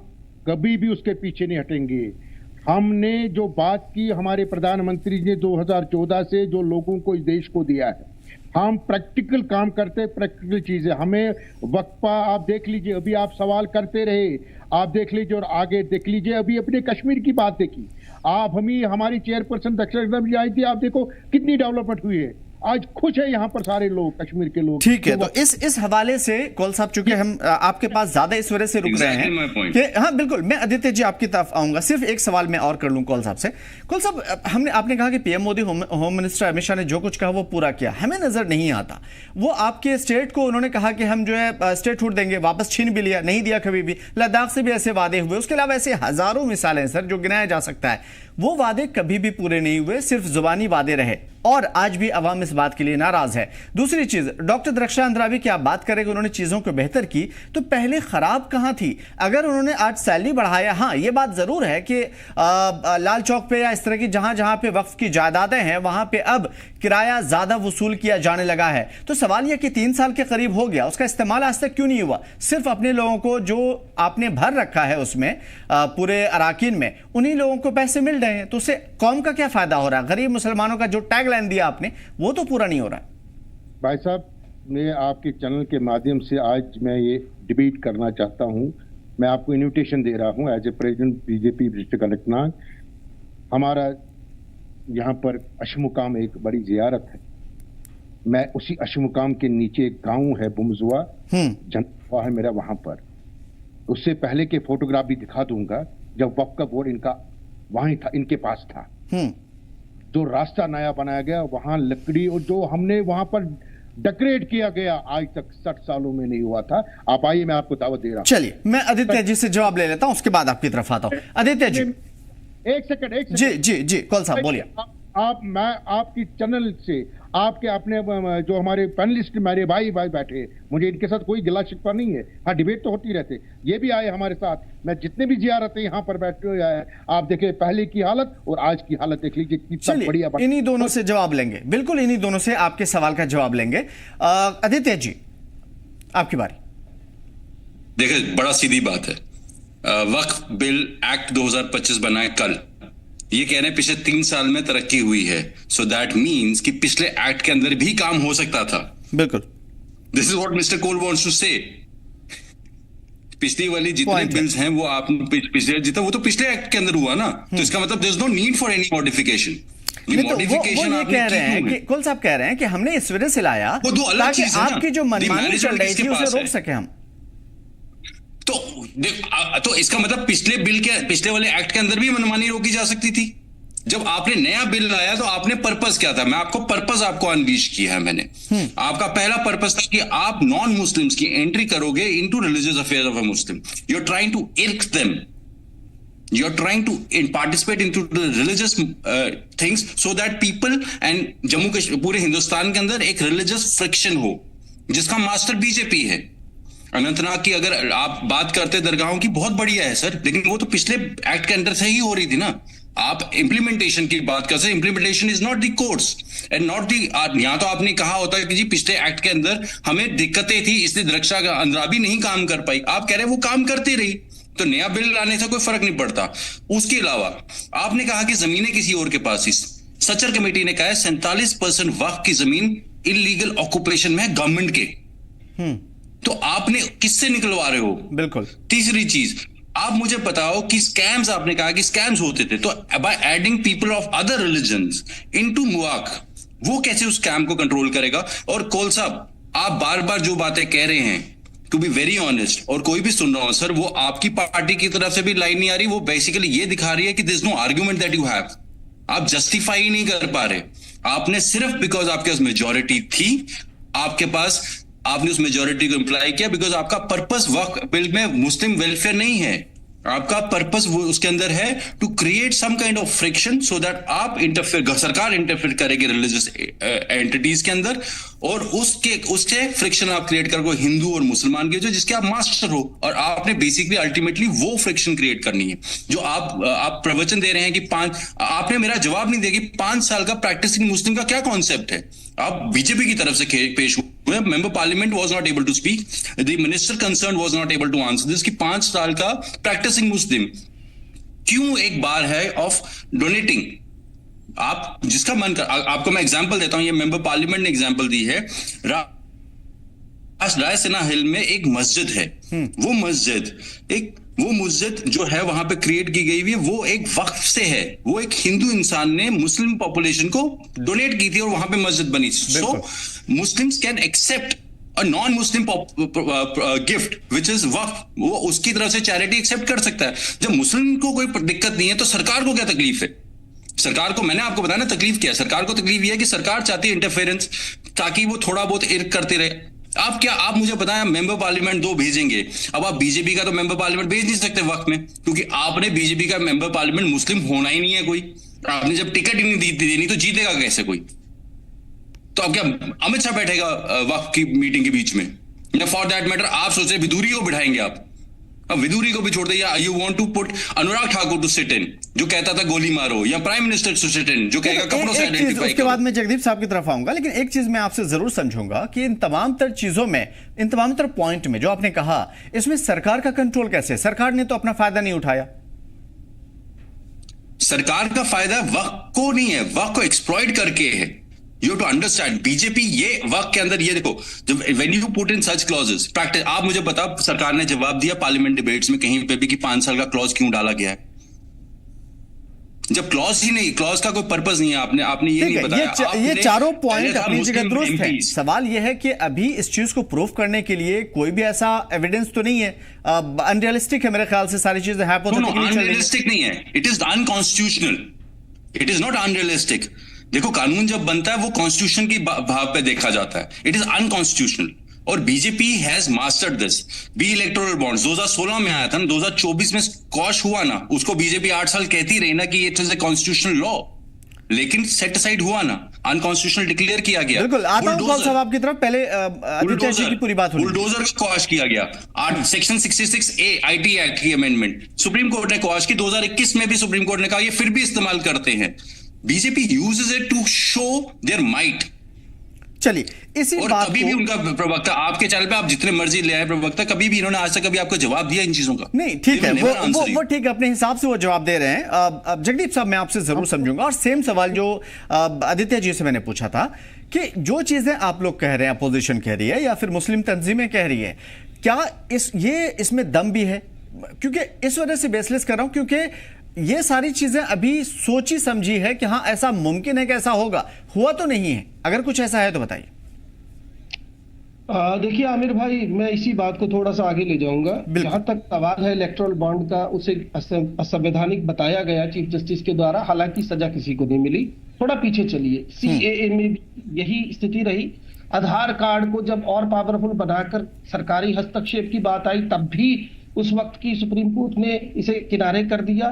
[SPEAKER 5] कभी भी उसके पीछे नहीं हटेंगे। हमने जो बात की, हमारे प्रधानमंत्री ने 2014 से जो लोगों को इस देश को दिया है, हम प्रैक्टिकल काम करते, प्रैक्टिकल चीजें। हमें वक्फा आप देख लीजिए, अभी आप सवाल करते रहे, आप देख लीजिए और आगे देख लीजिए। अभी अपने कश्मीर की बात देखी आप, हमारी चेयरपर्सन दक्षिण जी आई थी, आप देखो कितनी डेवलपमेंट हुई है। आज खुश है यहाँ पर सारे लोग, कश्मीर के लोग।
[SPEAKER 1] ठीक है, तो इस हवाले से कौल साहब, चूंकि हम आपके पास ज्यादा इस वजह से रुक रहे हैं कि हाँ बिल्कुल, मैं आदित्य जी आपकी तरफ आऊंगा। सिर्फ एक सवाल मैं और कर लूं कौल साहब से। कौल साहब, आपने कहा कि PM Modi, home minister Amit Shah ने जो कुछ कहा वो पूरा किया, हमें नजर नहीं आता। वो आपके स्टेट को उन्होंने कहा कि हम जो है स्टेटहुड देंगे, वापस छीन भी लिया, नहीं दिया कभी भी। लद्दाख से भी ऐसे वादे हुए, उसके अलावा ऐसे हजारों मिसालें सर जो गिनाया जा सकता है। वो वादे कभी भी पूरे नहीं हुए, सिर्फ जुबानी वादे रहे और आज भी अवाम इस बात के लिए नाराज है। दूसरी चीज, डॉक्टर दरख्शान अंद्राबी की आप बात करें कि उन्होंने चीजों को बेहतर की, तो पहले खराब कहां थी? अगर उन्होंने आज सैलरी बढ़ाया, हाँ ये बात जरूर है कि लाल चौक पे या इस तरह की जहां जहां पे वक्फ की जायदादें हैं वहां पे अब किराया ज्यादा वसूल किया जाने लगा है। तो सवाल यह कि 3 साल के करीब हो गया, उसका इस्तेमाल आज तक क्यों नहीं हुआ? सिर्फ अपने लोगों को जो आपने भर रखा है उसमें पूरे अराकीन में, उन्हीं लोगों को पैसे मिल रहे हैं, तो उससे कौम का क्या फायदा हो रहा है? गरीब मुसलमानों का जो टैग लाइन दिया आपने वो तो पूरा नहीं हो रहा है।
[SPEAKER 5] भाई साहब, मैं आपके चैनल के माध्यम से आज मैं ये डिबेट करना चाहता हूं। मैं आपको इन्विटेशन दे रहा हूं as a president BJP district Anantnag. हमारा यहाँ पर अशमुकाम एक बड़ी जियारत है। मैं उसी अशमुकाम के नीचे एक गांव है बुमजुआ, जनवा है मेरा, वहां पर उससे पहले के फोटोग्राफ भी दिखा दूंगा जब वक्फ का बोर्ड इनका वहीं था, इनके पास था। जो रास्ता नया बनाया गया वहां लकड़ी और जो हमने वहां पर डेकोरेट किया गया आज तक 60 सालों में नहीं हुआ था। आप आइए, मैं आपको दावत दे रहा हूं।
[SPEAKER 1] चलिए, मैं आदित्य जी से जवाब ले लेता हूं, उसके बाद आपकी तरफ आता हूं। आदित्य जी,
[SPEAKER 5] एक सेकंड।
[SPEAKER 1] जी कौल साहब बोलिए।
[SPEAKER 5] मैं आपकी चैनल से आपके अपने जो हमारे पैनलिस्ट मेरे भाई बैठे, मुझे इनके साथ कोई गिला शिकवा नहीं है। हाँ, डिबेट तो होती रहते, ये भी आए हमारे साथ। मैं जितने भी जियारतें यहाँ पर बैठे हुए आए, आप देखे पहले की हालत और आज की हालत देख लीजिए कितना बढ़िया।
[SPEAKER 1] इन्हीं दोनों से जवाब लेंगे, बिल्कुल इन्हीं दोनों से आपके सवाल का जवाब लेंगे। आदित्य जी, आपकी बारी।
[SPEAKER 2] देखिए, बड़ा सीधी बात है, वक्फ बिल एक्ट 2025 बनाए कल, ये कह रहे हैं पिछले 3 साल में तरक्की हुई है। सो दैट मीन्स कि पिछले एक्ट के अंदर भी काम हो सकता था।
[SPEAKER 1] बिल्कुल,
[SPEAKER 2] this is what mister Kaul wants to say. पिछली वाली जितने बिल्स हैं वो आप पिछले जितना वो तो पिछले एक्ट के अंदर हुआ ना, तो इसका मतलब there is no need for any modification.
[SPEAKER 1] वो ये कह रहे हैं कि कुल साहब कह रहे हैं कि हमने इस वजह से लाया ताकि आपकी जो मनमानी चल रही थी उसे रोक सके हम।
[SPEAKER 2] तो इसका मतलब पिछले वाले एक्ट के अंदर भी मनमानी रोकी जा सकती थी। जब आपने नया बिल लाया तो आपने पर्पस क्या था? मैं आपको पर्पस आपको अनलीश किया है मैंने। आपका पहला पर्पस था कि आप नॉन मुस्लिम्स की एंट्री करोगे into religious affairs of a Muslim. You are trying to irk them, you are trying to participate into the religious things so that people and Jammu Kashmir पूरे हिंदुस्तान के अंदर एक religious friction हो, जिसका मास्टर बीजेपी है। अनंतनाग की अगर आप बात करते दरगाहों की, बहुत बढ़िया है सर, लेकिन वो तो पिछले एक्ट के अंदर से ही हो रही थी ना। आप इंप्लीमेंटेशन की बात करते हैं, implementation is not the courts and not the, यहां तो आपने कहा होता है कि जी पिछले एक्ट के अंदर हमें दिक्कतें थी इसलिए रक्षा का अंदराबी नहीं काम कर पाई। आप कह रहे हैं वो काम करती रही, तो नया बिल लाने से कोई फर्क नहीं पड़ता। उसके अलावा आपने कहा कि जमीनें किसी और के पास थी। सचर कमेटी ने कहा है 47% वक्फ की जमीन इलीगल ऑक्यूपेशन में है गवर्नमेंट के। तो आपने किससे निकलवा रहे हो?
[SPEAKER 1] बिल्कुल।
[SPEAKER 2] तीसरी चीज, आप मुझे बताओ कि स्कैम्स, आपने कहा कि स्कैम्स होते थे, तो by adding people of other religions into मुआक, वो कैसे उस स्कैम को कंट्रोल करेगा? और कौल साहब, आप बार बार जो बातें कह रहे हैं, टू बी वेरी ऑनेस्ट, और कोई भी सुन रहा हो सर, वो आपकी पार्टी की तरफ से भी लाइन नहीं आ रही। वो बेसिकली ये दिखा रही है कि there is no argument that you have. आप जस्टिफाई नहीं कर पा रहे। आपने सिर्फ बिकॉज आपके पास मेजोरिटी थी, आपके पास, आपने उस मेजोरिटी को इंप्लाई किया बिकॉज आपका पर्पस वक्फ बिल में मुस्लिम वेलफेयर नहीं है। आपका पर्पस वो उसके अंदर है to create some kind of friction so that आप इंटरफेयर, सरकार इंटरफेयर करेगी रिलीजियस एंटिटीज के अंदर, और उसके फ्रिक्शन आप क्रिएट करोगे हिंदू और मुसलमान के जो, जिसके आप मास्टर हो, और आपने बेसिकली अल्टीमेटली वो फ्रिक्शन क्रिएट करनी है। जो आप प्रवचन दे रहे हैं कि आपने मेरा जवाब नहीं दिया कि 5 साल का प्रैक्टिसिंग मुस्लिम का क्या कॉन्सेप्ट है। आप बीजेपी की तरफ से पेश हुए, member parliament was not able to speak, the minister concern was not able to answer this, कि 5 साल का प्रैक्टिसिंग मुस्लिम क्यों एक बार है ऑफ डोनेटिंग। आप जिसका मन कर, आपको मैं एग्जांपल देता हूं, ये मेंबर पार्लियामेंट ने एग्जांपल दी है। रायसेना हिल में एक मस्जिद है, वो मस्जिद जो है वहां पे क्रिएट की गई हुई है, वो एक वक्फ से है। वो एक हिंदू इंसान ने मुस्लिम पॉपुलेशन को डोनेट की थी और वहां पे मस्जिद बनी। So Muslims can accept a non Muslim gift which is वक्फ, वो उसकी तरफ से चैरिटी एक्सेप्ट कर सकता है। जब मुस्लिम को कोई दिक्कत नहीं है तो सरकार को क्या तकलीफ है? सरकार को, मैंने आपको बताया ना तकलीफ क्या है। सरकार को तकलीफ यह है कि सरकार चाहती है इंटरफेरेंस, ताकि वो थोड़ा बहुत इर्क करते रहे। आप मुझे बताएं, मेंबर पार्लियामेंट 2 भेजेंगे, अब आप बीजेपी का तो मेंबर पार्लियामेंट भेज नहीं सकते वक्त में, क्योंकि आपने बीजेपी का मेंबर पार्लियामेंट मुस्लिम होना ही नहीं है कोई। आपने जब टिकट ही नहीं देनी तो जीतेगा कैसे कोई? तो अब क्या अमित शाह बैठेगा वक्त की मीटिंग के बीच में? या फॉर दैट मैटर आप सोच रहे विदुरी को बिठाएंगे आप? अब विदुरी को भी छोड़ दे, या you want to put Anurag Thakur to sit in, जो कहता था गोली मारो, या prime minister to sit in, जो कहेगा कपड़ों से आइडेंटिफाई।
[SPEAKER 1] उसके बाद मैं जगदीप साहब की तरफ आऊंगा, लेकिन एक चीज मैं आपसे जरूर समझूंगा कि इन तमाम तर चीजों में, इन तमाम तर पॉइंट में जो आपने कहा, इसमें सरकार का कंट्रोल कैसे? सरकार ने तो अपना फायदा नहीं उठाया।
[SPEAKER 2] सरकार का फायदा वक्त को नहीं है, वक्त को एक्सप्लॉइट करके है। यू टू अंडरस्टैंड, बीजेपी ये वक्त के अंदर, ये देखो, जब when you put in such clauses practice, आप मुझे बताओ, सरकार ने जवाब दिया पार्लियामेंट डिबेट्स में कहीं पे भी कि 5 साल का क्लॉज क्यों डाला गया है? जब क्लॉज ही नहीं, क्लॉज का कोई पर्पस नहीं है। आपने ये नहीं बताया।
[SPEAKER 1] ये चारों पॉइंट अपनी जगह दुरुस्त है। सवाल यह है कि अभी इस चीज को प्रूव करने के लिए कोई भी ऐसा एविडेंस तो नहीं है। अनरियलिस्टिक है मेरे ख्याल से, सारी चीजें
[SPEAKER 2] अनरियलिस्टिक नहीं है, it is unconstitutional, it is not unrealistic. देखो, कानून जब बनता है वो कॉन्स्टिट्यूशन की भाव पे देखा जाता है, इट इज अनकॉन्स्टिट्यूशनल। और BJP has mastered this. Be electoral bonds 2016 में आया था ना, 2024 में स्क्वॉश हुआ ना, उसको बीजेपी 8 साल कहती रही ना कि it is a constitutional law, लेकिन सेट असाइड हुआ ना, अनकॉन्स्टिट्यूशनल डिक्लेयर किया गया।
[SPEAKER 1] बिल्कुल, आता हूं कौल साहब आपकी तरफ, पहले आदित्य जी की पूरी बात हुई।
[SPEAKER 2] बुलडोजर को क्वॉश किया गया, सेक्शन 66A आईटी एक्ट की अमेंडमेंट सुप्रीम कोर्ट ने क्वॉश की। 2021 में भी सुप्रीम कोर्ट ने कहा ये फिर भी इस्तेमाल करते हैं। BJP uses it to show their might.
[SPEAKER 1] चलिए, इसी
[SPEAKER 2] और
[SPEAKER 1] बात
[SPEAKER 2] कभी भी उनका प्रवक्ता, आपके चैनल पे आप जितने मर्जी ले आए प्रवक्ता, कभी भी इन्होंने आज तक कभी आपको जवाब दिया इन चीजों का?
[SPEAKER 1] नहीं, ठीक है, वो ठीक है, अपने हिसाब से वो जवाब दे रहे हैं। अब जगदीप साहब, मैं आपसे जरूर समझूंगा, और सेम सवाल जो आदित्य जी से मैंने पूछा था कि जो चीजें आप लोग कह रहे हैं, अपोजिशन कह रही है या फिर मुस्लिम तंजीमें कह रही है, क्या इसमें दम भी है? क्योंकि इस वजह से बेसलेस कर रहा हूं, क्योंकि ये सारी चीजें अभी सोची समझी है कि हाँ ऐसा मुमकिन है कि ऐसा होगा, हुआ तो नहीं है। अगर कुछ ऐसा है तो बताइए।
[SPEAKER 4] देखिए आमिर भाई, मैं इसी बात को थोड़ा सा आगे ले जाऊंगा। जहां तक सवाल है इलेक्टोरल बॉन्ड का, उसे असंवैधानिक बताया गया चीफ जस्टिस के द्वारा, हालांकि सजा किसी को नहीं मिली। थोड़ा पीछे चलिए, सीएए में भी यही स्थिति रही। आधार कार्ड को जब और पावरफुल बनाकर सरकारी हस्तक्षेप की बात आई, तब भी उस वक्त की सुप्रीम कोर्ट ने इसे किनारे कर दिया।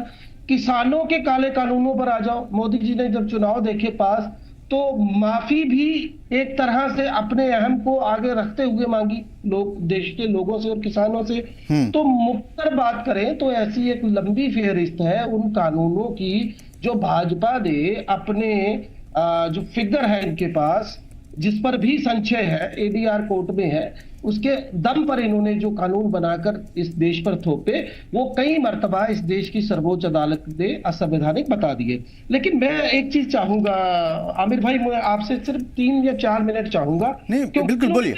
[SPEAKER 4] किसानों के काले कानूनों पर आ जाओ, मोदी जी ने जब चुनाव देखे पास, तो माफी भी एक तरह से अपने अहम को आगे रखते हुए मांगी लोग, देश के लोगों से और किसानों से। तो मुख्तर बात करें तो ऐसी एक लंबी फेहरिस्त है उन कानूनों की जो भाजपा ने अपने जो फिगर है इनके पास, जिस पर भी संशय है, एडीआर कोर्ट में है, उसके दम पर इन्होंने जो कानून बनाकर इस देश पर थोपे, वो कई मर्तबा इस देश की सर्वोच्च अदालत ने असंवैधानिक बता दिए। लेकिन मैं एक चीज चाहूंगा आमिर भाई, मैं आपसे सिर्फ 3 या 4 मिनट चाहूंगा।
[SPEAKER 1] बिल्कुल बोलिए।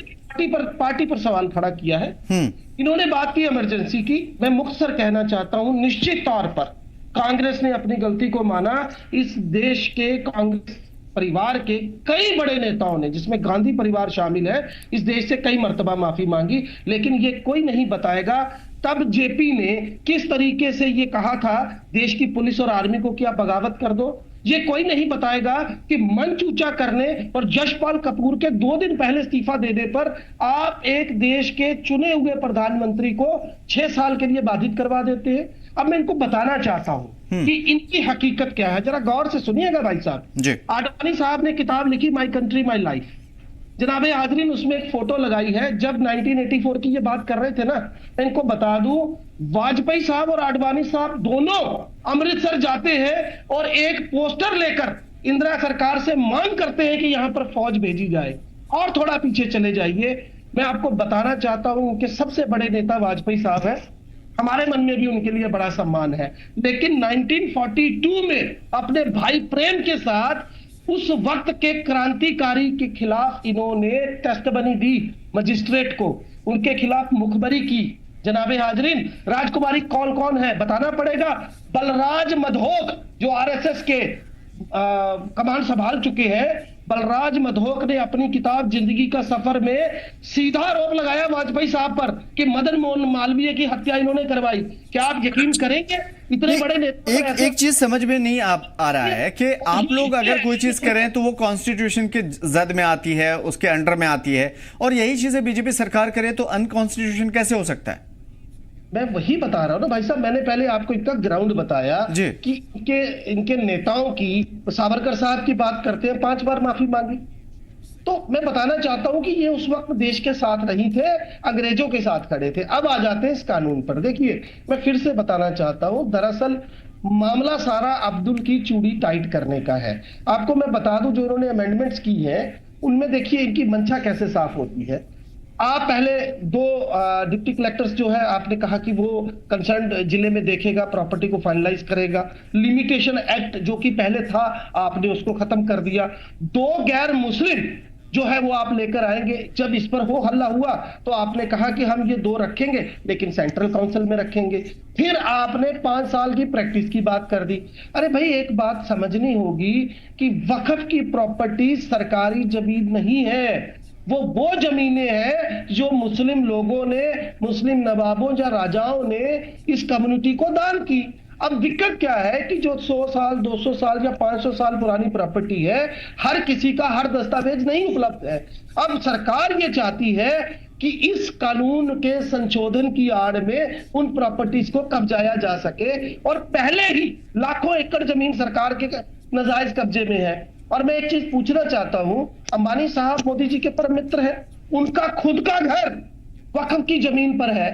[SPEAKER 4] पार्टी पर सवाल खड़ा किया है, इन्होंने बात की इमरजेंसी की। मैं मुख्तसर कहना चाहता हूं, निश्चित तौर पर कांग्रेस ने अपनी गलती को माना। इस देश के कांग्रेस परिवार के कई बड़े नेताओं ने, जिसमें गांधी परिवार शामिल है, इस देश से कई मर्तबा माफी मांगी। लेकिन ये कोई नहीं बताएगा तब जेपी ने किस तरीके से ये कहा था देश की पुलिस और आर्मी को कि आप बगावत कर दो। ये कोई नहीं बताएगा कि मंच ऊंचा करने और यशपाल कपूर के 2 दिन पहले इस्तीफा देने पर आप एक देश के चुने हुए प्रधानमंत्री को 6 साल के लिए बाधित करवा देते हैं। अब मैं इनको बताना चाहता हूं कि इनकी हकीकत क्या है, जरा गौर से सुनिएगा भाई साहब। आडवाणी साहब ने किताब लिखी माई कंट्री माई लाइफ। जनाबे हाजरीन, उसमें एक फोटो लगाई है, जब 1984 की ये बात कर रहे थे ना, मैं इनको बता दूं, वाजपेयी साहब और आडवाणी साहब दोनों अमृतसर जाते हैं और एक पोस्टर लेकर इंदिरा सरकार से मांग करते हैं कि यहां पर फौज भेजी जाए। और थोड़ा पीछे चले जाइए, मैं आपको बताना चाहता हूं, उनके सबसे बड़े नेता वाजपेयी साहब है, हमारे मन में भी उनके लिए बड़ा सम्मान है। लेकिन 1942 में अपने भाई प्रेम के साथ उस वक्त के क्रांतिकारी के खिलाफ इन्होंने टेस्टबनी दी मजिस्ट्रेट को, उनके खिलाफ मुखबरी की। जनाबे हाजरीन, राजकुमारी कौन कौन है बताना पड़ेगा। बलराज मधोक जो आरएसएस के कमान संभाल चुके हैं, बलराज मधोक ने अपनी किताब जिंदगी का सफर में सीधा आरोप लगाया वाजपेयी साहब पर कि मदन मोहन मालवीय की हत्या इन्होंने करवाई। क्या आप यकीन करेंगे? इतने बड़े नेता।
[SPEAKER 1] एक चीज समझ में नहीं आ रहा है कि आप लोग अगर कोई चीज करें तो वो कॉन्स्टिट्यूशन के जद में आती है, उसके अंडर में आती है, और यही चीजें बीजेपी सरकार करे तो अनकॉन्स्टिट्यूशन कैसे हो सकता है?
[SPEAKER 4] मैं वही बता रहा हूं ना भाई साहब, मैंने पहले आपको इतना ग्राउंड बताया कि इनके नेताओं की, सावरकर साहब की बात करते हैं, 5 बार माफी मांगी। तो मैं बताना चाहता हूं कि ये उस वक्त देश के साथ नहीं थे, अंग्रेजों के साथ खड़े थे। अब आ जाते हैं इस कानून पर। देखिए, मैं फिर से बताना चाहता हूं, दरअसल मामला सारा अब्दुल की चूड़ी टाइट करने का है। आपको मैं बता दूं, जो इन्होंने अमेंडमेंट्स की है उनमें देखिए इनकी मंशा कैसे साफ होती है। आप पहले 2 डिप्टी कलेक्टर्स जो है, आपने कहा कि वो कंसर्न जिले में देखेगा, प्रॉपर्टी को फाइनलाइज करेगा। लिमिटेशन एक्ट जो कि पहले था, आपने उसको खत्म कर दिया। 2 गैर मुस्लिम जो है वो आप लेकर आएंगे। जब इस पर हो हल्ला हुआ तो आपने कहा कि हम ये 2 रखेंगे, लेकिन सेंट्रल काउंसिल में रखेंगे। फिर आपने 5 साल की प्रैक्टिस की बात कर दी। अरे भाई, एक बात समझनी होगी कि वक्फ की प्रॉपर्टी सरकारी जमीन नहीं है, वो जमीनें हैं जो मुस्लिम लोगों ने, मुस्लिम नवाबों या राजाओं ने इस कम्युनिटी को दान की। अब दिक्कत क्या है कि जो 100 साल 200 साल या 500 साल पुरानी प्रॉपर्टी है, हर किसी का हर दस्तावेज नहीं उपलब्ध है। अब सरकार ये चाहती है कि इस कानून के संशोधन की आड़ में उन प्रॉपर्टीज को कब्जाया जा सके, और पहले ही लाखों एकड़ जमीन सरकार के नाजायज कब्जे में है। और मैं एक चीज पूछना चाहता हूं, अंबानी साहब मोदी जी के परम मित्र हैं, उनका खुद का घर वक्फ की जमीन पर है।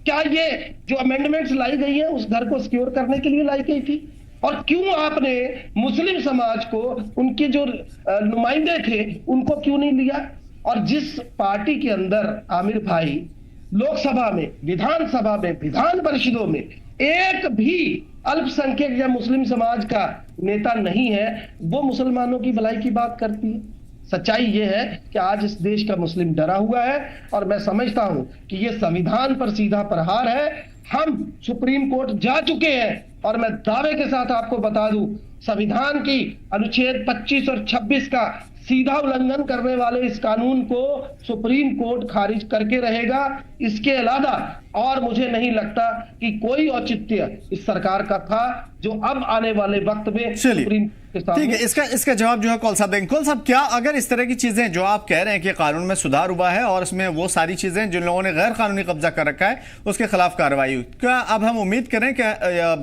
[SPEAKER 4] क्या ये जो अमेंडमेंट्स लाई गई है उस घर को सिक्योर करने के लिए लाई गई थी? और क्यों आपने मुस्लिम समाज को, उनके जो नुमाइंदे थे, उनको क्यों नहीं लिया? और जिस पार्टी के अंदर आमिर भाई लोकसभा में, विधानसभा में, विधान परिषदों में एक भी अल्पसंख्यक या मुस्लिम समाज का नेता नहीं है, वो मुसलमानों की भलाई की बात करती है। सच्चाई ये है कि आज इस देश का मुस्लिम डरा हुआ है, और मैं समझता हूं कि ये संविधान पर सीधा प्रहार है। हम सुप्रीम कोर्ट जा चुके हैं, और मैं दावे के साथ आपको बता दूं, संविधान की अनुच्छेद 25 और 26 का सीधा उल्लंघन करने वाले इस कानून को सुप्रीम कोर्ट खारिज करके रहेगा। इसके अलावा और मुझे नहीं लगता कि कोई औचित्य इस सरकार का था जो अब आने वाले वक्त में सुप्रीम के सामने।
[SPEAKER 1] ठीक है, इसका जवाब जो है कौल साहब देंगे। कौल साहब, क्या अगर इस तरह की चीजें जो आप कह रहे हैं कि कानून में सुधार हुआ है और उसमें वो सारी चीजें जिन लोगों ने गैर कानूनी कब्जा कर रखा है उसके खिलाफ कार्रवाई हुई, क्या अब हम उम्मीद करें कि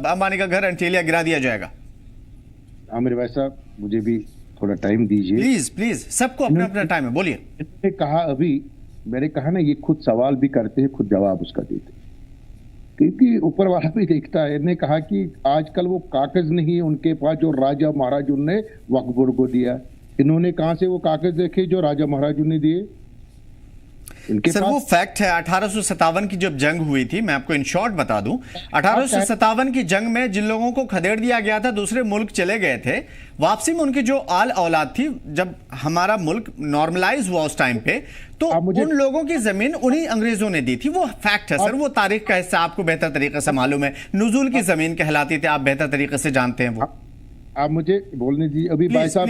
[SPEAKER 1] अंबानी का घर अंटेलिया गिरा दिया जाएगा?
[SPEAKER 5] आमिर भाई साहब, मुझे भी थोड़ा टाइम दीजिए
[SPEAKER 1] प्लीज प्लीज, सबको अपना अपना टाइम है, बोलिए।
[SPEAKER 5] मैंने कहा अभी, मैंने कहा ना, ये खुद सवाल भी करते हैं, खुद जवाब उसका देते हैं, क्योंकि ऊपर वाला भी देखता है। इन्होंने कहा कि आजकल वो कागज नहीं है उनके पास जो राजा महाराजों ने वक्फ बोर्ड को दिया। इन्होंने कहां से वो कागज देखे जो राजा महाराजों ने दिए?
[SPEAKER 1] सर वो फैक्ट है, 1857 की जब जंग हुई थी, मैं आपको इन शॉर्ट बता दूं, 1857 की जंग में जिन लोगों को खदेड़ दिया गया था, दूसरे मुल्क चले गए थे, वापसी में उनकी जो आल औलाद थी, जब हमारा मुल्क नॉर्मलाइज हुआ उस टाइम पे, तो उन लोगों की जमीन उन्हीं अंग्रेजों ने दी थी। वो फैक्ट है सर, वो तारीख का हिस्सा आपको बेहतर तरीके से मालूम है। नुजुल की जमीन कहलाती थी, आप बेहतर तरीके से जानते हैं वो।
[SPEAKER 5] आप मुझे बोलने दीजिए अभी भाई साहब,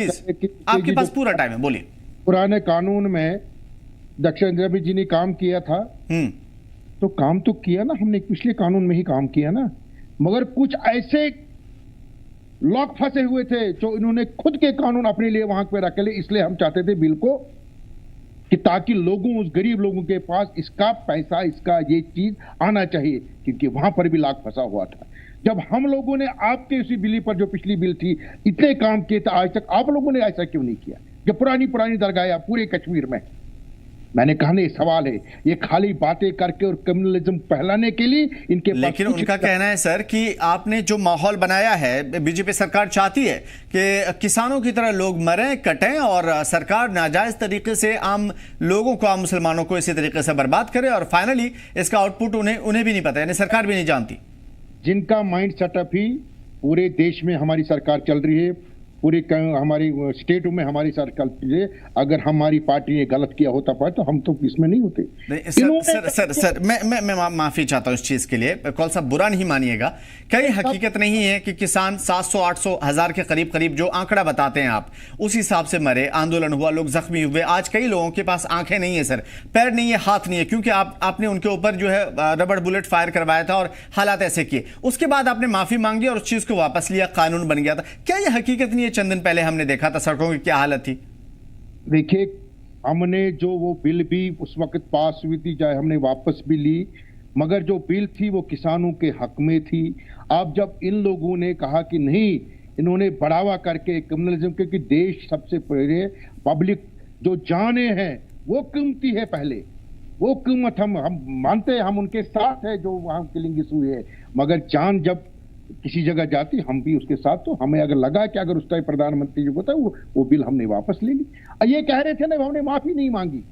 [SPEAKER 1] आपके पास पूरा टाइम है, बोलिए।
[SPEAKER 5] पुराने कानून में दक्षिण द्रविड़ जी ने काम किया था, तो काम तो किया ना, हमने पिछले कानून में ही काम किया ना, मगर कुछ ऐसे लॉक फंसे हुए थे जो इन्होंने खुद के कानून अपने लिए वहां पे रखे ले। इसलिए हम चाहते थे बिल को कि ताकि लोगों, उस गरीब लोगों के पास इसका पैसा, इसका ये चीज आना चाहिए, क्योंकि वहां पर भी लॉक फंसा हुआ था। जब हम लोगों ने आपके उसी बिल पर, जो पिछली बिल थी, इतने काम किए थे, आज तक आप लोगों ने ऐसा क्यों नहीं किया? जब पुरानी दरगाह पूरे कश्मीर में, मैंने कहा ना, ये सवाल है, ये खाली बातें करके और कम्युनलिज्म फैलाने के लिए इनके पास।
[SPEAKER 1] लेकिन उनका कहना है सर कि आपने जो माहौल बनाया है, बीजेपी सरकार चाहती है कि किसानों की तरह लोग मरें, कटें, और सरकार नाजायज तरीके से आम लोगों को, आम मुसलमानों को इसी तरीके से बर्बाद करे, और फाइनली इसका आउटपुट उन्हें भी नहीं पता, यानी सरकार भी नहीं जानती।
[SPEAKER 5] जिनका माइंड सेटअप ही पूरे देश में हमारी सरकार चल रही है, पूरी हमारी स्टेट में हमारी सरकार, अगर हमारी पार्टी ने गलत किया होता पाए तो हम तो इसमें नहीं होते।
[SPEAKER 1] सर मैं माफी चाहता हूं इस चीज के लिए। कौल साहब, बुरा नहीं मानिएगा, कई हकीकत नहीं है कि किसान 700, 800, 1000 के करीब जो आंकड़ा बताते हैं आप, उस हिसाब से मरे, आंदोलन हुआ, लोग जख्मी हुए। आज कई लोगों के पास आंखें नहीं है सर, पैर नहीं है, हाथ नहीं है, क्योंकि आपने उनके ऊपर जो है रबड़ बुलेट फायर करवाया था और हालात ऐसे किए। उसके बाद आपने माफी मांगी और उस चीज को वापस लिया, कानून बन गया था। क्या यह हकीकत नहीं है? चंद दिन पहले हमने देखा था सड़कों की क्या हालत थी।
[SPEAKER 5] देखिए, हमने जो वो बिल भी उस वक्त पास हुई थी, चाहे हमने वापस भी ली, मगर जो बिल थी वो किसानों के हक में थी। अब जब इन लोगों ने कहा कि नहीं, इन्होंने बढ़ावा करके कम्युनलिज्म, क्योंकि देश सबसे पहले पब्लिक जो जाने हैं वो कीमती है, पहले वो कीमत हम मानते हैं, हम उनके साथ है जो वहां किलिंग हुई है, मगर जान जब किसी जगह जाती हम भी उसके साथ। तो हमें अगर लगा कि अगर उस टाइम प्रधानमंत्री जो होता है वो बिल हमने वापस ले ली। ये कह रहे थे ना, हमने माफी नहीं मांगी,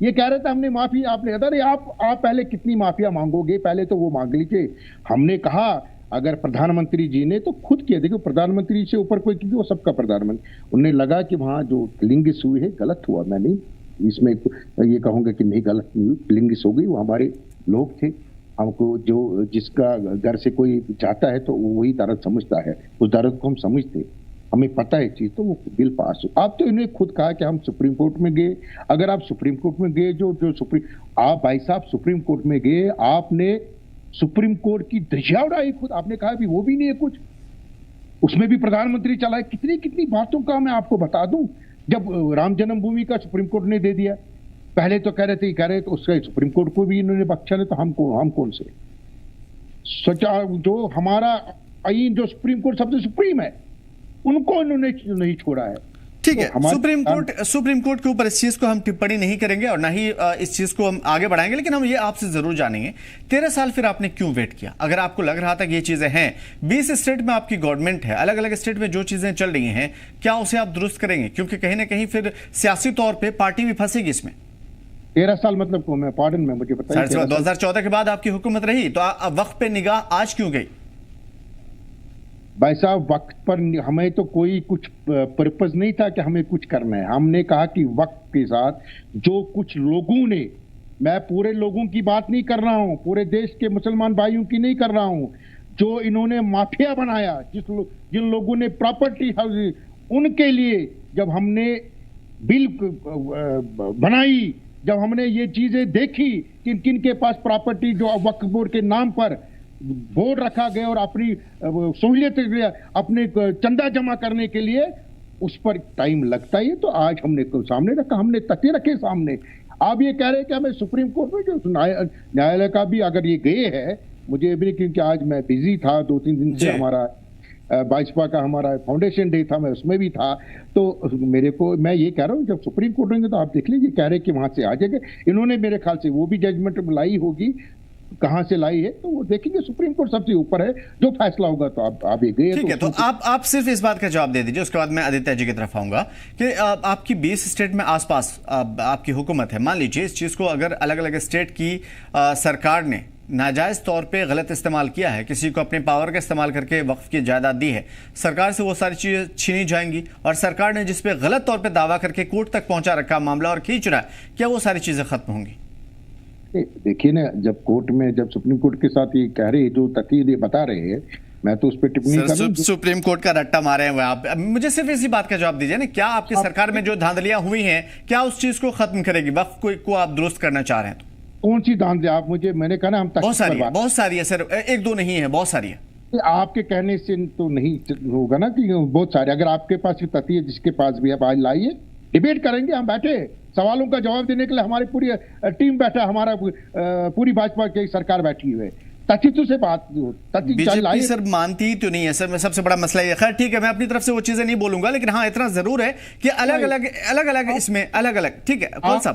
[SPEAKER 5] ये कह रहे थे हमने माफी, आपने अरे आप पहले कितनी माफिया मांगोगे, पहले तो वो मांग लीजिए। हमने कहा अगर प्रधानमंत्री जी ने तो खुद किया, देखो प्रधानमंत्री से ऊपर कोई, क्योंकि वो सबका प्रधानमंत्री, उन्हें लगा कि वहां जो लिंगिस हुई है गलत हुआ। मैं नहीं इसमें ये कहूंगा कि नहीं गलत लिंगिस हो गई, वो हमारे लोग थे। हमको जो जिसका घर से कोई जाता है तो वही दर्द समझता है, उस दर्द को हम समझते, हमें पता है चीज, तो वो बिल पास हो। आप तो इन्हें खुद कहा कि हम सुप्रीम कोर्ट में गए। अगर आप सुप्रीम कोर्ट में गए, जो सुप्रीम, आप भाई साहब सुप्रीम कोर्ट में गए, आपने सुप्रीम कोर्ट की ध्वजा उड़ाई खुद, आपने कहा भी वो भी नहीं है कुछ, उसमें भी प्रधानमंत्री चलाए। कितनी बातों का मैं आपको बता दूं। जब राम जन्मभूमि का सुप्रीम कोर्ट ने दे दिया, पहले तो कह रहे तो उसका सुप्रीम कोर्ट को भी इन्होंने बख्शा नहीं, तो हम कौन से सोचा, जो हमारा आईन, जो सुप्रीम कोर्ट सबसे सुप्रीम है, उनको इन्होंने नहीं छोड़ा है।
[SPEAKER 1] ठीक है, सुप्रीम कोर्ट के ऊपर इस चीज को हम टिप्पणी नहीं करेंगे और ना ही इस चीज को हम आगे बढ़ाएंगे, लेकिन हम ये आपसे जरूर जानेंगे 13 साल फिर आपने क्यों वेट किया? अगर आपको लग रहा था कि ये चीजें हैं, 20 स्टेट में आपकी गवर्नमेंट है, अलग अलग स्टेट में जो चीजें चल रही हैं, क्या उसे आप दुरुस्त करेंगे? क्योंकि कहीं ना कहीं फिर सियासी तौर पर पार्टी भी फंसेगी इसमें।
[SPEAKER 5] 13 साल मतलब को मैं पार्डन में, मुझे पता है
[SPEAKER 1] 2014 के बाद आपकी हुकूमत रही, तो वक्त पे निगाह आज क्यों गई?
[SPEAKER 5] भाई साहब, वक्त पर हमें तो कोई कुछ पर्पस नहीं था कि हमें कुछ करना है। हमने कहा कि वक्त के साथ जो कुछ लोगों ने, मैं पूरे लोगों की बात नहीं कर रहा हूं, पूरे देश के मुसलमान भाइयों की नहीं कर रहा हूं, जो इन्होंने माफिया बनाया, जिन लोगों ने प्रॉपर्टी, उनके लिए जब हमने बिल बनाई, जब हमने ये चीजें देखी कि किन के पास प्रॉपर्टी जो वक्फ बोर्ड के नाम पर बोर्ड रखा गया और अपनी सहूलियत के लिए अपने चंदा जमा करने के लिए उस पर टाइम लगता है, तो आज हमने सामने रखा, हमने तथ्य रखे सामने। आप ये कह रहे हैं कि हमें सुप्रीम कोर्ट में जो न्यायालय का भी अगर ये गए है, मुझे भी, क्योंकि आज मैं बिजी था 2-3 दिन से, हमारा भाजपा का हमारा फाउंडेशन डे था, मैं उसमें भी था, तो मेरे को, मैं ये कह रहा हूँ जब सुप्रीम कोर्ट होंगे तो आप देख लीजिए, कह रहे कि वहां से आ जाएगा। इन्होंने मेरे ख्याल से वो भी जजमेंट लाई होगी, कहां से लाई है तो वो देखेंगे, सुप्रीम कोर्ट सबसे ऊपर है, जो फैसला होगा तो आप ये गए।
[SPEAKER 1] ठीक है, तो आप सिर्फ इस बात का जवाब दे दीजिए, उसके बाद मैं आदित्य जी की तरफ आऊंगा कि आपकी 20 स्टेट में आसपास आपकी हुकूमत है, मान लीजिए इस चीज को अगर अलग अलग स्टेट की सरकार ने नाजायज तौर पे गलत इस्तेमाल किया है, किसी को अपने पावर का इस्तेमाल करके वक्फ की जायदाद दी है, सरकार से वो सारी चीजें छीनी जाएंगी और सरकार ने जिस पे गलत तौर पे दावा करके कोर्ट तक पहुंचा रखा मामला और खींच रहा है, क्या वो सारी चीजें खत्म होंगी?
[SPEAKER 5] देखिए ना, जब कोर्ट में, जब सुप्रीम कोर्ट के साथ ये कह रहे, जो तथ्य बता रहे हैं, मैं तो उस पर टिप्पणी करूं।
[SPEAKER 1] सुप्रीम कोर्ट का रट्टा मारे हैं आप। मुझे सिर्फ इसी बात का जवाब दीजिए ना, क्या आपकी सरकार में जो धांधलियां हुई हैं, क्या उस चीज को खत्म करेगी? वक्फ को आप दुरुस्त करना चाह रहे हैं तो
[SPEAKER 5] कौन सी धांधली? आप मुझे, मैंने कहा ना, हम
[SPEAKER 1] बहुत सारी है सर, एक दो नहीं है, बहुत सारी है।
[SPEAKER 5] आपके कहने से तो नहीं होगा ना, कि बहुत सारे, अगर आपके पास तथ्य जिसके पास भी है, आज लाइए, डिबेट करेंगे, हम बैठे, सवालों का जवाब देने के लिए हमारी पूरी टीम बैठा, हमारा पूरी भाजपा की सरकार बैठी हुई है, तथ्य से बात हो।
[SPEAKER 1] बीजेपी सर मानती तो नहीं है सर, मैं सबसे बड़ा मसला ये। खैर ठीक है, मैं अपनी तरफ से वो चीजें नहीं बोलूंगा, लेकिन हाँ इतना जरूर है कि अलग अलग इसमें अलग अलग, ठीक है कौन सा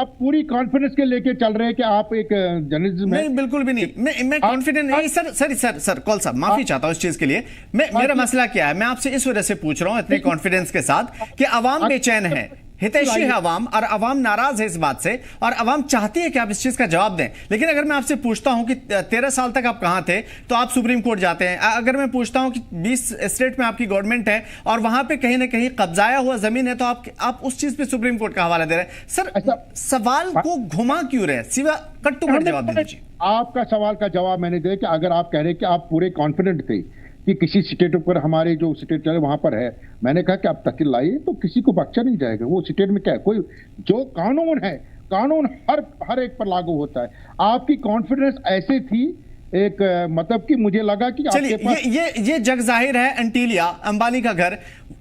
[SPEAKER 5] आप पूरी कॉन्फिडेंस के लेके चल रहे हैं कि आप एक जर्नलिज्म में।
[SPEAKER 1] नहीं बिल्कुल भी नहीं, मैं कॉन्फिडेंट नहीं सर कौन सा, माफी चाहता हूं इस चीज के लिए। मेरा मसला क्या है, मैं आपसे इस वजह से पूछ रहा हूं इतने कॉन्फिडेंस के साथ कि अवाम बेचैन है, हितैषी है अवाम, और अवाम नाराज है इस बात से, और अवाम चाहती है कि आप इस चीज का जवाब दें। लेकिन अगर मैं आपसे पूछता हूं कि 13 साल तक आप कहां थे, तो आप सुप्रीम कोर्ट जाते हैं। अगर मैं पूछता हूं कि 20 स्टेट में आपकी गवर्नमेंट है और वहां पे कहीं ना कहीं कब्जाया हुआ जमीन है, तो आप उस चीज पे सुप्रीम कोर्ट का हवाला दे रहे हैं। सर सवाल को घुमा क्यों रहे, सिवा कट टू कट जवाब दे दीजिए।
[SPEAKER 5] आपका सवाल का जवाब मैंने दिया कि अगर आप कह रहे कि आप पूरे कॉन्फिडेंट थे कि किसी स्टेट पर, हमारे जो स्टेट चले वहां पर है, मैंने कहा कि आप तथ्य लाइए, तो किसी को बख्शा नहीं जाएगा। वो स्टेट में क्या है, कोई जो कानून है, कानून हर एक पर लागू होता है। आपकी कॉन्फिडेंस ऐसे थी, एक मतलब कि मुझे लगा कि
[SPEAKER 1] आपके पास ये जग जाहिर है, एंटीलिया अंबानी का घर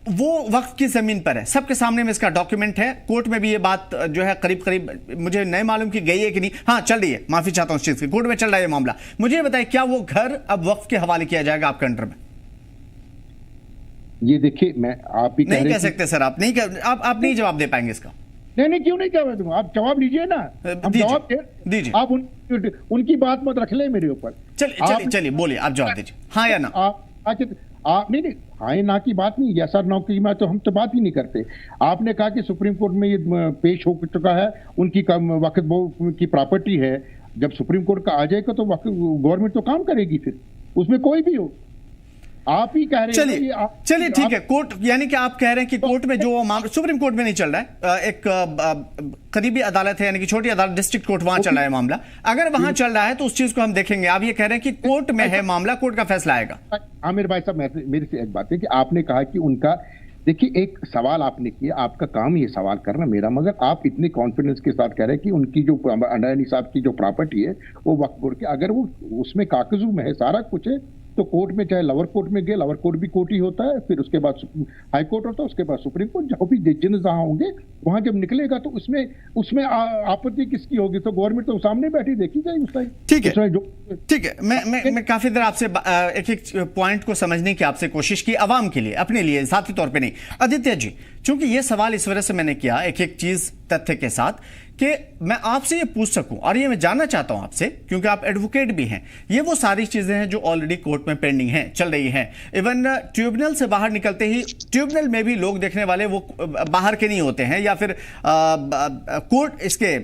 [SPEAKER 1] वो वक्फ की जमीन पर है, सबके सामने में इसका डॉक्यूमेंट है। कोर्ट में भी ये बात जो है करीब मुझे नहीं मालूम कि गई है कि नहीं, हाँ चल रही है, माफी चाहता हूं इस चीज की, कोर्ट में चल रहा है ये मामला। मुझे बताइए क्या वो घर अब वक्फ के हवाले किया जाएगा आपके अंडर में?
[SPEAKER 5] ये देखिए, मैं आप भी
[SPEAKER 1] नहीं कह सकते सर, आप नहीं जवाब दे पाएंगे इसका।
[SPEAKER 5] नहीं क्यों नहीं जवाब दूंगा, आप जवाब लीजिए ना, जवाब
[SPEAKER 1] दीजिए।
[SPEAKER 5] आप उनकी बात मत रख ले मेरे ऊपर।
[SPEAKER 1] चलिए बोलिए, आप जवाब दीजिए, हाँ या ना।
[SPEAKER 5] आप नहीं हाँ ना की बात नहीं, यस और नो की मैं तो हम तो बात ही नहीं करते। आपने कहा कि सुप्रीम कोर्ट में ये पेश हो चुका है, उनकी वक्फ बोर्ड की प्रॉपर्टी है, जब सुप्रीम कोर्ट का आ जाएगा तो गवर्नमेंट तो काम करेगी, फिर उसमें कोई भी हो। आप ही कह रहे हैं,
[SPEAKER 1] चलिए ठीक है, कोर्ट यानी कि आप कह रहे हैं कि कोर्ट में जो मामला सुप्रीम कोर्ट में नहीं चल रहा है, एक करीबी अदालत है, यानी कि छोटी अदालत, डिस्ट्रिक्ट कोर्ट, वहां चल रहा है मामला। अगर वहां चल रहा है तो उस चीज को हम देखेंगे। आप ये कह रहे हैं कि कोर्ट में है मामला, कोर्ट का फैसला आएगा।
[SPEAKER 5] हाँ मेरे भाई साहब, मेरे से एक बात है कि आपने कहा कि उनका, देखिए एक सवाल आपने किया, आपका काम ये सवाल करना मेरा, मगर आप इतने कॉन्फिडेंस के साथ कह रहे हैं कि उनकी जो अंडानी साहब की जो प्रॉपर्टी है वो वक्फ बोर्ड की, अगर वो उसमें कागजों में है, सारा कुछ है, तो कोर्ट में, चाहे लोअर कोर्ट में गए, लोअर कोर्ट भी कोर्ट ही होता है, फिर उसके बाद हाई कोर्ट होता है, उसके बाद सुप्रीम कोर्ट, जहां भी जज जहां होंगे वहां जब निकलेगा तो उसमें आपत्ति किसकी होगी? तो गवर्नमेंट तो सामने बैठी देखी जाएगी उस टाइम।
[SPEAKER 1] ठीक है, मैं काफी देर आपसे एक पॉइंट को समझने की आपसे कोशिश की, अवाम के लिए, अपने लिए, साथी तौर पर नहीं। आदित्य जी, चूंकि ये सवाल इस वजह से मैंने किया, एक चीज तथ्य के साथ, कि मैं आपसे ये पूछ सकूं, और ये मैं जानना चाहता हूं आपसे, क्योंकि आप एडवोकेट भी हैं, ये वो सारी चीजें हैं जो ऑलरेडी कोर्ट में पेंडिंग हैं, चल रही हैं। इवन ट्रिब्यूनल से बाहर निकलते ही, ट्रिब्यूनल में भी लोग देखने वाले वो बाहर के नहीं होते हैं, या फिर कोर्ट इसके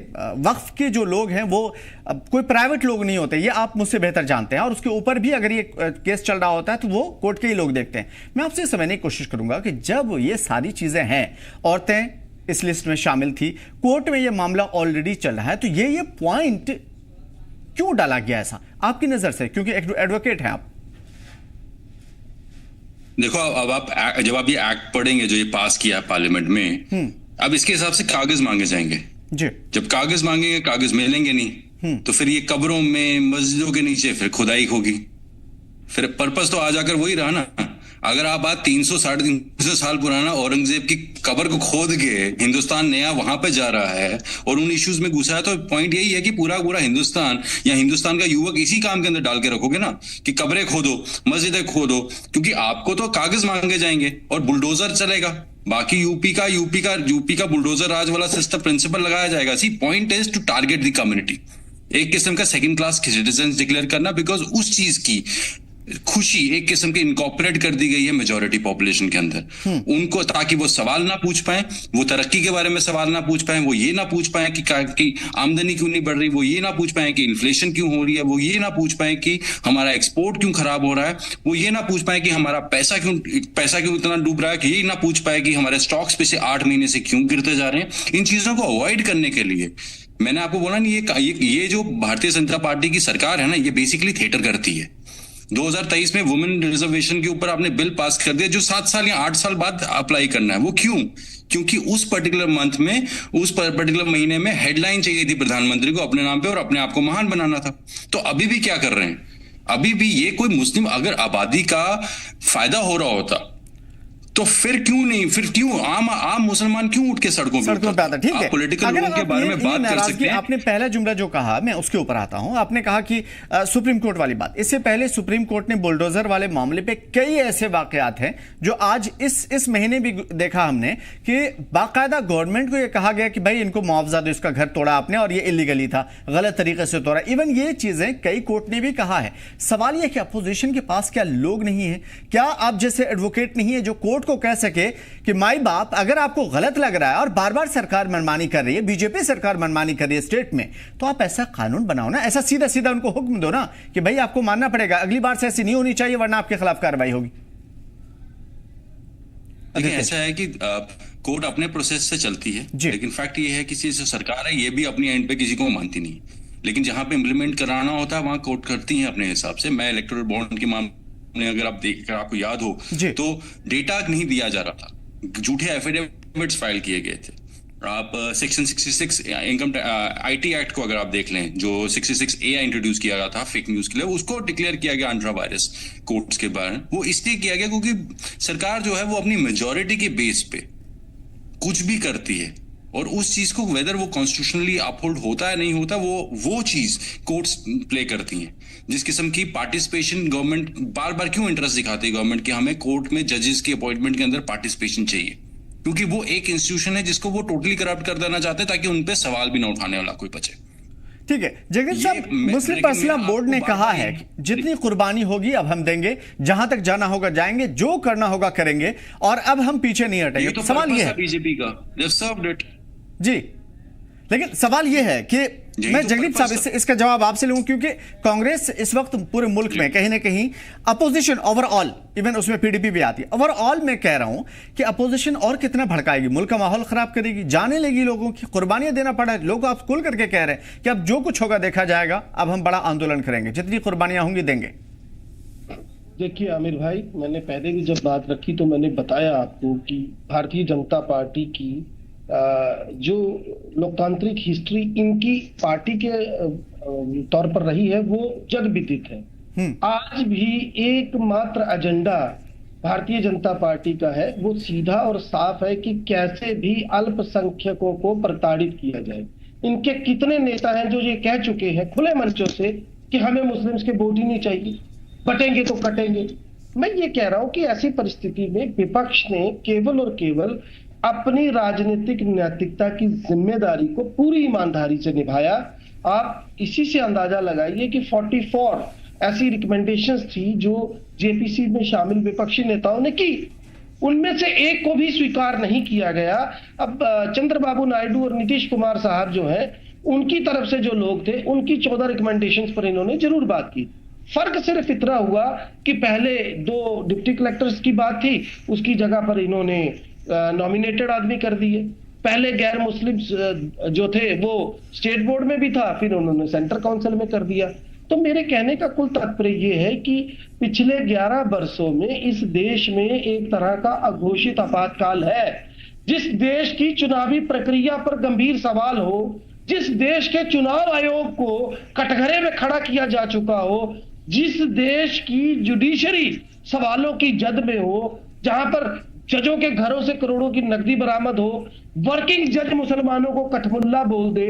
[SPEAKER 1] वक्फ के जो लोग हैं वो कोई प्राइवेट लोग नहीं होते, ये आप मुझसे बेहतर जानते हैं। और उसके ऊपर भी अगर ये केस चल रहा होता है तो वो कोर्ट के ही लोग देखते हैं। मैं आपसे समझने की कोशिश करूंगा कि जब ये सारी चीजें हैं, औरतें इस लिस्ट में शामिल थी, कोर्ट में ये मामला ऑलरेडी चल रहा है, तो ये पॉइंट क्यों डाला गया ऐसा आपकी नजर से, क्योंकि एडवोकेट हैं आप?
[SPEAKER 2] देखो, अब आप जब आप ये एक्ट पढ़ेंगे जो ये पास किया पार्लियामेंट में, अब इसके हिसाब से कागज मांगे जाएंगे
[SPEAKER 1] जी।
[SPEAKER 2] जब कागज मांगेंगे, कागज मिलेंगे नहीं, तो फिर ये कब्रों में, मस्जिदों के नीचे फिर खुदाई होगी। फिर पर्पस तो आ जाकर वही रहा ना। अगर आप बात 300-350 साल पुराना औरंगजेब की कब्र को खोद के हिंदुस्तान नया वहां पे जा रहा है और उन इश्यूज में घुसा है, तो पॉइंट यही है कि पूरा पूरा हिंदुस्तान या हिंदुस्तान का युवक इसी काम के अंदर डाल के रखोगे ना कि कब्रें खोदो, मस्जिदें खोदो, क्योंकि आपको तो कागज मांगे जाएंगे और बुलडोजर चलेगा। बाकी यूपी का बुलडोजर राज वाला सिस्टम प्रिंसिपल लगाया जाएगा। See point is to target the community, एक किस्म का सेकंड क्लास सिटीजन डिक्लेयर करना, बिकॉज उस चीज की खुशी एक किस्म की इनकॉर्पोरेट कर दी गई है मेजॉरिटी पॉपुलेशन के अंदर उनको, ताकि वो सवाल ना पूछ पाए, वो तरक्की के बारे में सवाल ना पूछ पाए, वो ये ना पूछ पाए कि आमदनी क्यों नहीं बढ़ रही, वो ये ना पूछ पाए कि इन्फ्लेशन क्यों हो रही है, वो ये ना पूछ पाए कि हमारा एक्सपोर्ट क्यों खराब हो रहा है, वो ये ना पूछ पाए कि हमारा पैसा क्यों इतना डूब रहा है, कि ये ना पूछ पाए कि हमारे स्टॉक्स पे से 8 महीने से क्यों गिरते जा रहे हैं। इन चीजों को अवॉइड करने के लिए मैंने आपको बोला नहीं, ये जो भारतीय जनता पार्टी की सरकार है ना, ये बेसिकली थिएटर करती है। 2023 में वुमेन रिजर्वेशन के ऊपर आपने बिल पास कर दिया जो 7 साल या 8 साल बाद अप्लाई करना है। वो क्यों? क्योंकि उस पर्टिकुलर मंथ में, उस पर्टिकुलर महीने में हेडलाइन चाहिए थी प्रधानमंत्री को अपने नाम पे और अपने आप को महान बनाना था। तो अभी भी क्या कर रहे हैं? अभी भी ये कोई मुस्लिम अगर आबादी का फायदा हो रहा होता तो फिर क्यों आम मुसलमान क्यों उठ के सड़कों पे आता?
[SPEAKER 1] ठीक है,
[SPEAKER 2] पॉलिटिकल लोगों के बारे में बात कर सकते हैं।
[SPEAKER 1] आपने पहला जुमला जो कहा, मैं उसके ऊपर आता हूं। आपने कहा कि सुप्रीम कोर्ट वाली बात, इससे पहले सुप्रीम कोर्ट ने बुलडोजर वाले मामले पे कई ऐसे वाकयात हैं जो आज इस महीने भी देखा हमने कि बाकायदा गवर्नमेंट को यह कहा गया कि भाई इनको मुआवजा दो, इसका घर तोड़ा आपने और ये इलीगली था, गलत तरीके से तोड़ा। इवन ये चीजें कई कोर्ट ने भी कहा है। सवाल यह कि अपोजिशन के पास क्या लोग नहीं है? क्या आप जैसे एडवोकेट नहीं है जो कोर्ट को कह सके कि माई बाप, अगर आपको गलत लग रहा है और बार बार सरकार मनमानी कर रही है, बीजेपी सरकार मनमानी कर रही है स्टेट में, तो आप ऐसा कानून बनाओ ना, ऐसा सीधा सीधा उनको हुक्म दो ना कि भाई आपको मानना पड़ेगा, अगली बार से ऐसी नहीं होनी चाहिए वरना आपके खिलाफ कार्रवाई होगी।
[SPEAKER 2] देखिए, ऐसा है कि कोर्ट अपने प्रोसेस से चलती है, लेकिन फैक्ट ये है कि जो सरकार है ये भी अपनी एंड पे किसी को मानती नहीं, लेकिन जहां पे इंप्लीमेंट कराना होता है वहां कोर्ट करती है अपने हिसाब से। मैं इलेक्टोरल बॉन्ड के मामले अगर आपको याद हो तो डेटा नहीं दिया जा रहा था, झूठे एफिडेविट्स फाइल किए गए थे। आप सेक्शन 66 इनकम आईटी एक्ट को अगर आप देख लें, जो 66A इंट्रोड्यूस किया गया था फेक न्यूज के लिए, उसको डिक्लेयर किया गया अल्ट्रा वायरस कोर्ट्स के बारे। वो इसलिए किया गया क्योंकि सरकार जो है वो अपनी मेजॉरिटी के बेस पे कुछ भी करती है और उस चीज को वेदर वो कॉन्स्टिट्यूशनली अपहोल्ड होता है नहीं होता, वो चीज कोर्ट्स प्ले करती हैं। जिस किस्म की पार्टिसिपेशन गवर्नमेंट बार बार क्यों इंटरेस्ट दिखाती है गवर्नमेंट कि हमें कोर्ट में जजेस की अपॉइंटमेंट के अंदर पार्टिसिपेशन चाहिए, क्योंकि वो एक इंस्टीट्यूशन है जिसको वो टोटली करप्ट कर देना चाहते हैं ताकि उन पे सवाल भी ना उठाने वाला कोई बचे।
[SPEAKER 1] ठीक है जगदीश साहब, मुस्लिम पर्सनल बोर्ड ने कहा है कि जितनी कुर्बानी होगी अब हम देंगे, जहां तक जाना होगा जाएंगे, जो करना होगा करेंगे और अब हम पीछे नहीं हटेंगे।
[SPEAKER 2] तो
[SPEAKER 1] सवाल ये है
[SPEAKER 2] बीजेपी का
[SPEAKER 1] जी, लेकिन सवाल यह है कि मैं जगदीप साहब इसका जवाब आपसे लूं, क्योंकि कांग्रेस इस वक्त पूरे मुल्क में कहीं ना कहीं अपोजिशन ओवरऑल, इवन उसमें पीडीपी भी आती है, ओवरऑल मैं कह रहा हूं कि अपोजिशन और कितना भड़काएगी, मुल्क का माहौल खराब करेगी, जाने लगी लोगों की, कुर्बानियां देना पड़ा है। लोग आप खुल करके कह रहे हैं कि अब जो कुछ होगा देखा जाएगा, अब हम बड़ा आंदोलन करेंगे, जितनी कुर्बानियां होंगी देंगे।
[SPEAKER 4] देखिए आमिर भाई, मैंने पहले भी जब बात रखी तो मैंने बताया आपको कि भारतीय जनता पार्टी की जो लोकतांत्रिक हिस्ट्री इनकी पार्टी के तौर पर रही है वो जग विदित है। आज भी एकमात्र एजेंडा भारतीय जनता पार्टी का है, वो सीधा और साफ है कि कैसे भी अल्पसंख्यकों को प्रताड़ित किया जाए। इनके कितने नेता हैं जो ये कह चुके हैं खुले मंचों से कि हमें मुस्लिम्स के वोट ही नहीं चाहिए, बटेंगे तो कटेंगे। मैं ये कह रहा हूं कि ऐसी परिस्थिति में विपक्ष ने केवल और केवल अपनी राजनीतिक नैतिकता की जिम्मेदारी को पूरी ईमानदारी से निभाया। आप इसी से अंदाजा लगाइए कि 44 ऐसी रिकमेंडेशंस थी जो जेपीसी में शामिल विपक्षी नेताओं ने की, उनमें से एक को भी स्वीकार नहीं किया गया। अब चंद्रबाबू नायडू और नीतीश कुमार साहब जो हैं, उनकी तरफ से जो लोग थे उनकी 14 रिकमेंडेशंस पर इन्होंने जरूर बात की। फर्क सिर्फ इतना हुआ कि पहले 2 डिप्टी कलेक्टर्स की बात थी, उसकी जगह पर इन्होंने नॉमिनेटेड आदमी कर दिए। पहले गैर मुस्लिम जो थे वो स्टेट बोर्ड में भी था, फिर उन्होंने सेंट्रल काउंसिल में कर दिया। तो मेरे कहने का कुल तात्पर्य ये है कि पिछले 11 वर्षों में इस देश में एक तरह का अघोषित आपातकाल है, जिस देश की चुनावी प्रक्रिया पर गंभीर सवाल हो, जिस देश के चुनाव आयोग को कटघरे में खड़ा किया जा चुका हो, जिस देश की जुडिशरी सवालों की जद में हो, जहां पर जजों के घरों से करोड़ों की नकदी बरामद हो, वर्किंग जज मुसलमानों को कठमुल्ला बोल दे,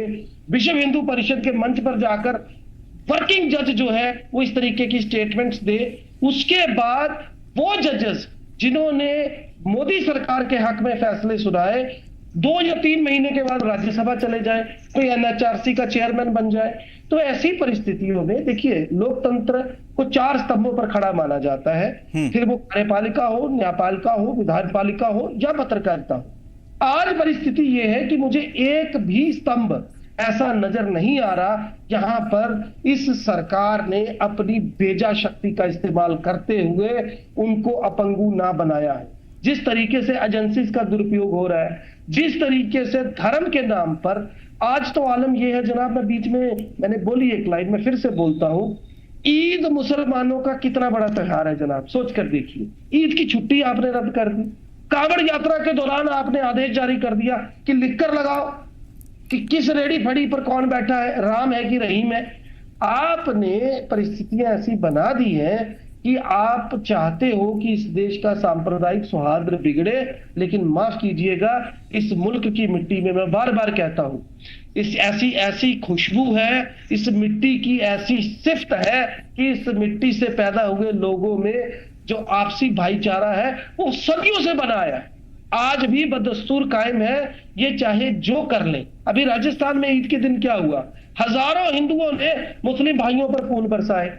[SPEAKER 4] विश्व हिंदू परिषद के मंच पर जाकर वर्किंग जज जो है वो इस तरीके की स्टेटमेंट्स दे, उसके बाद वो जजेस जिन्होंने मोदी सरकार के हक में फैसले सुनाए 2 या 3 महीने के बाद राज्यसभा चले जाए, कोई एनएचआरसी का चेयरमैन बन जाए, तो ऐसी परिस्थितियों में देखिए लोकतंत्र को 4 स्तंभों पर खड़ा माना जाता है, फिर वो कार्यपालिका हो, न्यायपालिका हो, विधानपालिका हो या पत्रकारिता हो। आज परिस्थिति ये है कि मुझे एक भी स्तंभ ऐसा नजर नहीं आ रहा जहां पर इस सरकार ने अपनी बेजा शक्ति का इस्तेमाल करते हुए उनको अपंगु ना बनाया है। जिस तरीके से एजेंसीज का दुरुपयोग हो रहा है, जिस तरीके से धर्म के नाम पर, आज तो आलम यह है जनाब, मैं बीच में मैंने बोली एक लाइन में फिर से बोलता हूं, ईद मुसलमानों का कितना बड़ा त्योहार है जनाब, सोच कर देखिए। ईद की छुट्टी आपने रद्द कर दी, कांवड़ यात्रा के दौरान आपने आदेश जारी कर दिया कि लिखकर लगाओ कि किस रेडी फड़ी पर कौन बैठा है, राम है कि रहीम है। आपने परिस्थितियां ऐसी बना दी हैं कि आप चाहते हो कि इस देश का सांप्रदायिक सौहार्द बिगड़े, लेकिन माफ कीजिएगा इस मुल्क की मिट्टी में, मैं बार बार कहता हूं, इस ऐसी खुशबू है, इस मिट्टी की ऐसी सिफ्त है कि इस मिट्टी से पैदा हुए लोगों में जो आपसी भाईचारा है वो सदियों से बना है, आज भी बदस्तूर कायम है, ये चाहे जो कर ले। अभी राजस्थान में ईद के दिन क्या हुआ, हजारों हिंदुओं ने मुस्लिम भाइयों पर फूल बरसाए,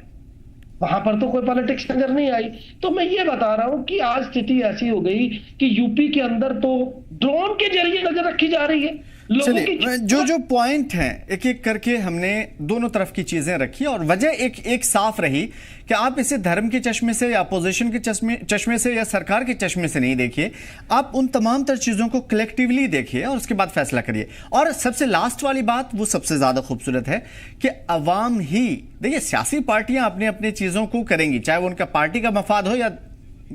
[SPEAKER 4] वहां पर तो कोई पॉलिटिक्स नजर नहीं आई। तो मैं ये बता रहा हूं कि आज स्थिति ऐसी हो गई कि यूपी के अंदर तो ड्रोन के जरिए नजर रखी जा रही है।
[SPEAKER 1] चलिए, जो पॉइंट हैं एक एक करके हमने दोनों तरफ की चीजें रखी और वजह एक साफ रही कि आप इसे धर्म के चश्मे से या अपोजिशन के चश्मे से या सरकार के चश्मे से नहीं देखिए, आप उन तमाम तर चीजों को कलेक्टिवली देखिए और उसके बाद फैसला करिए। और सबसे लास्ट वाली बात वो सबसे ज्यादा खूबसूरत है कि अवाम ही, देखिए सियासी पार्टियां अपने अपने चीजों को करेंगी, चाहे वो उनका पार्टी का मफाद हो या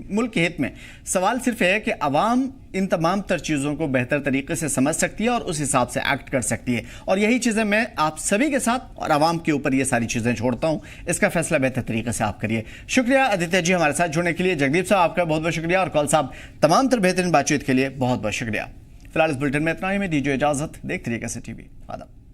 [SPEAKER 1] मुल्क के हित में। सवाल सिर्फ है कि अवाम इन तमाम तर चीज़ों को बेहतर तरीके से समझ सकती है और उस हिसाब से एक्ट कर सकती है, और यही चीज़ें मैं आप सभी के साथ और अवाम के ऊपर ये सारी चीज़ें छोड़ता हूं। इसका फैसला बेहतर तरीके से आप करिए। शुक्रिया आदित्य जी हमारे साथ जुड़ने के लिए। जगदीप साहब आपका बहुत बहुत शुक्रिया, और कौल साहब तमाम तर बेहतरीन बातचीत के लिए बहुत बहुत शुक्रिया। फिलहाल इस बुलेटिन में इतना ही, मैं दीजिए इजाजत। देखते रहिए कैसे टीवी। आदाब।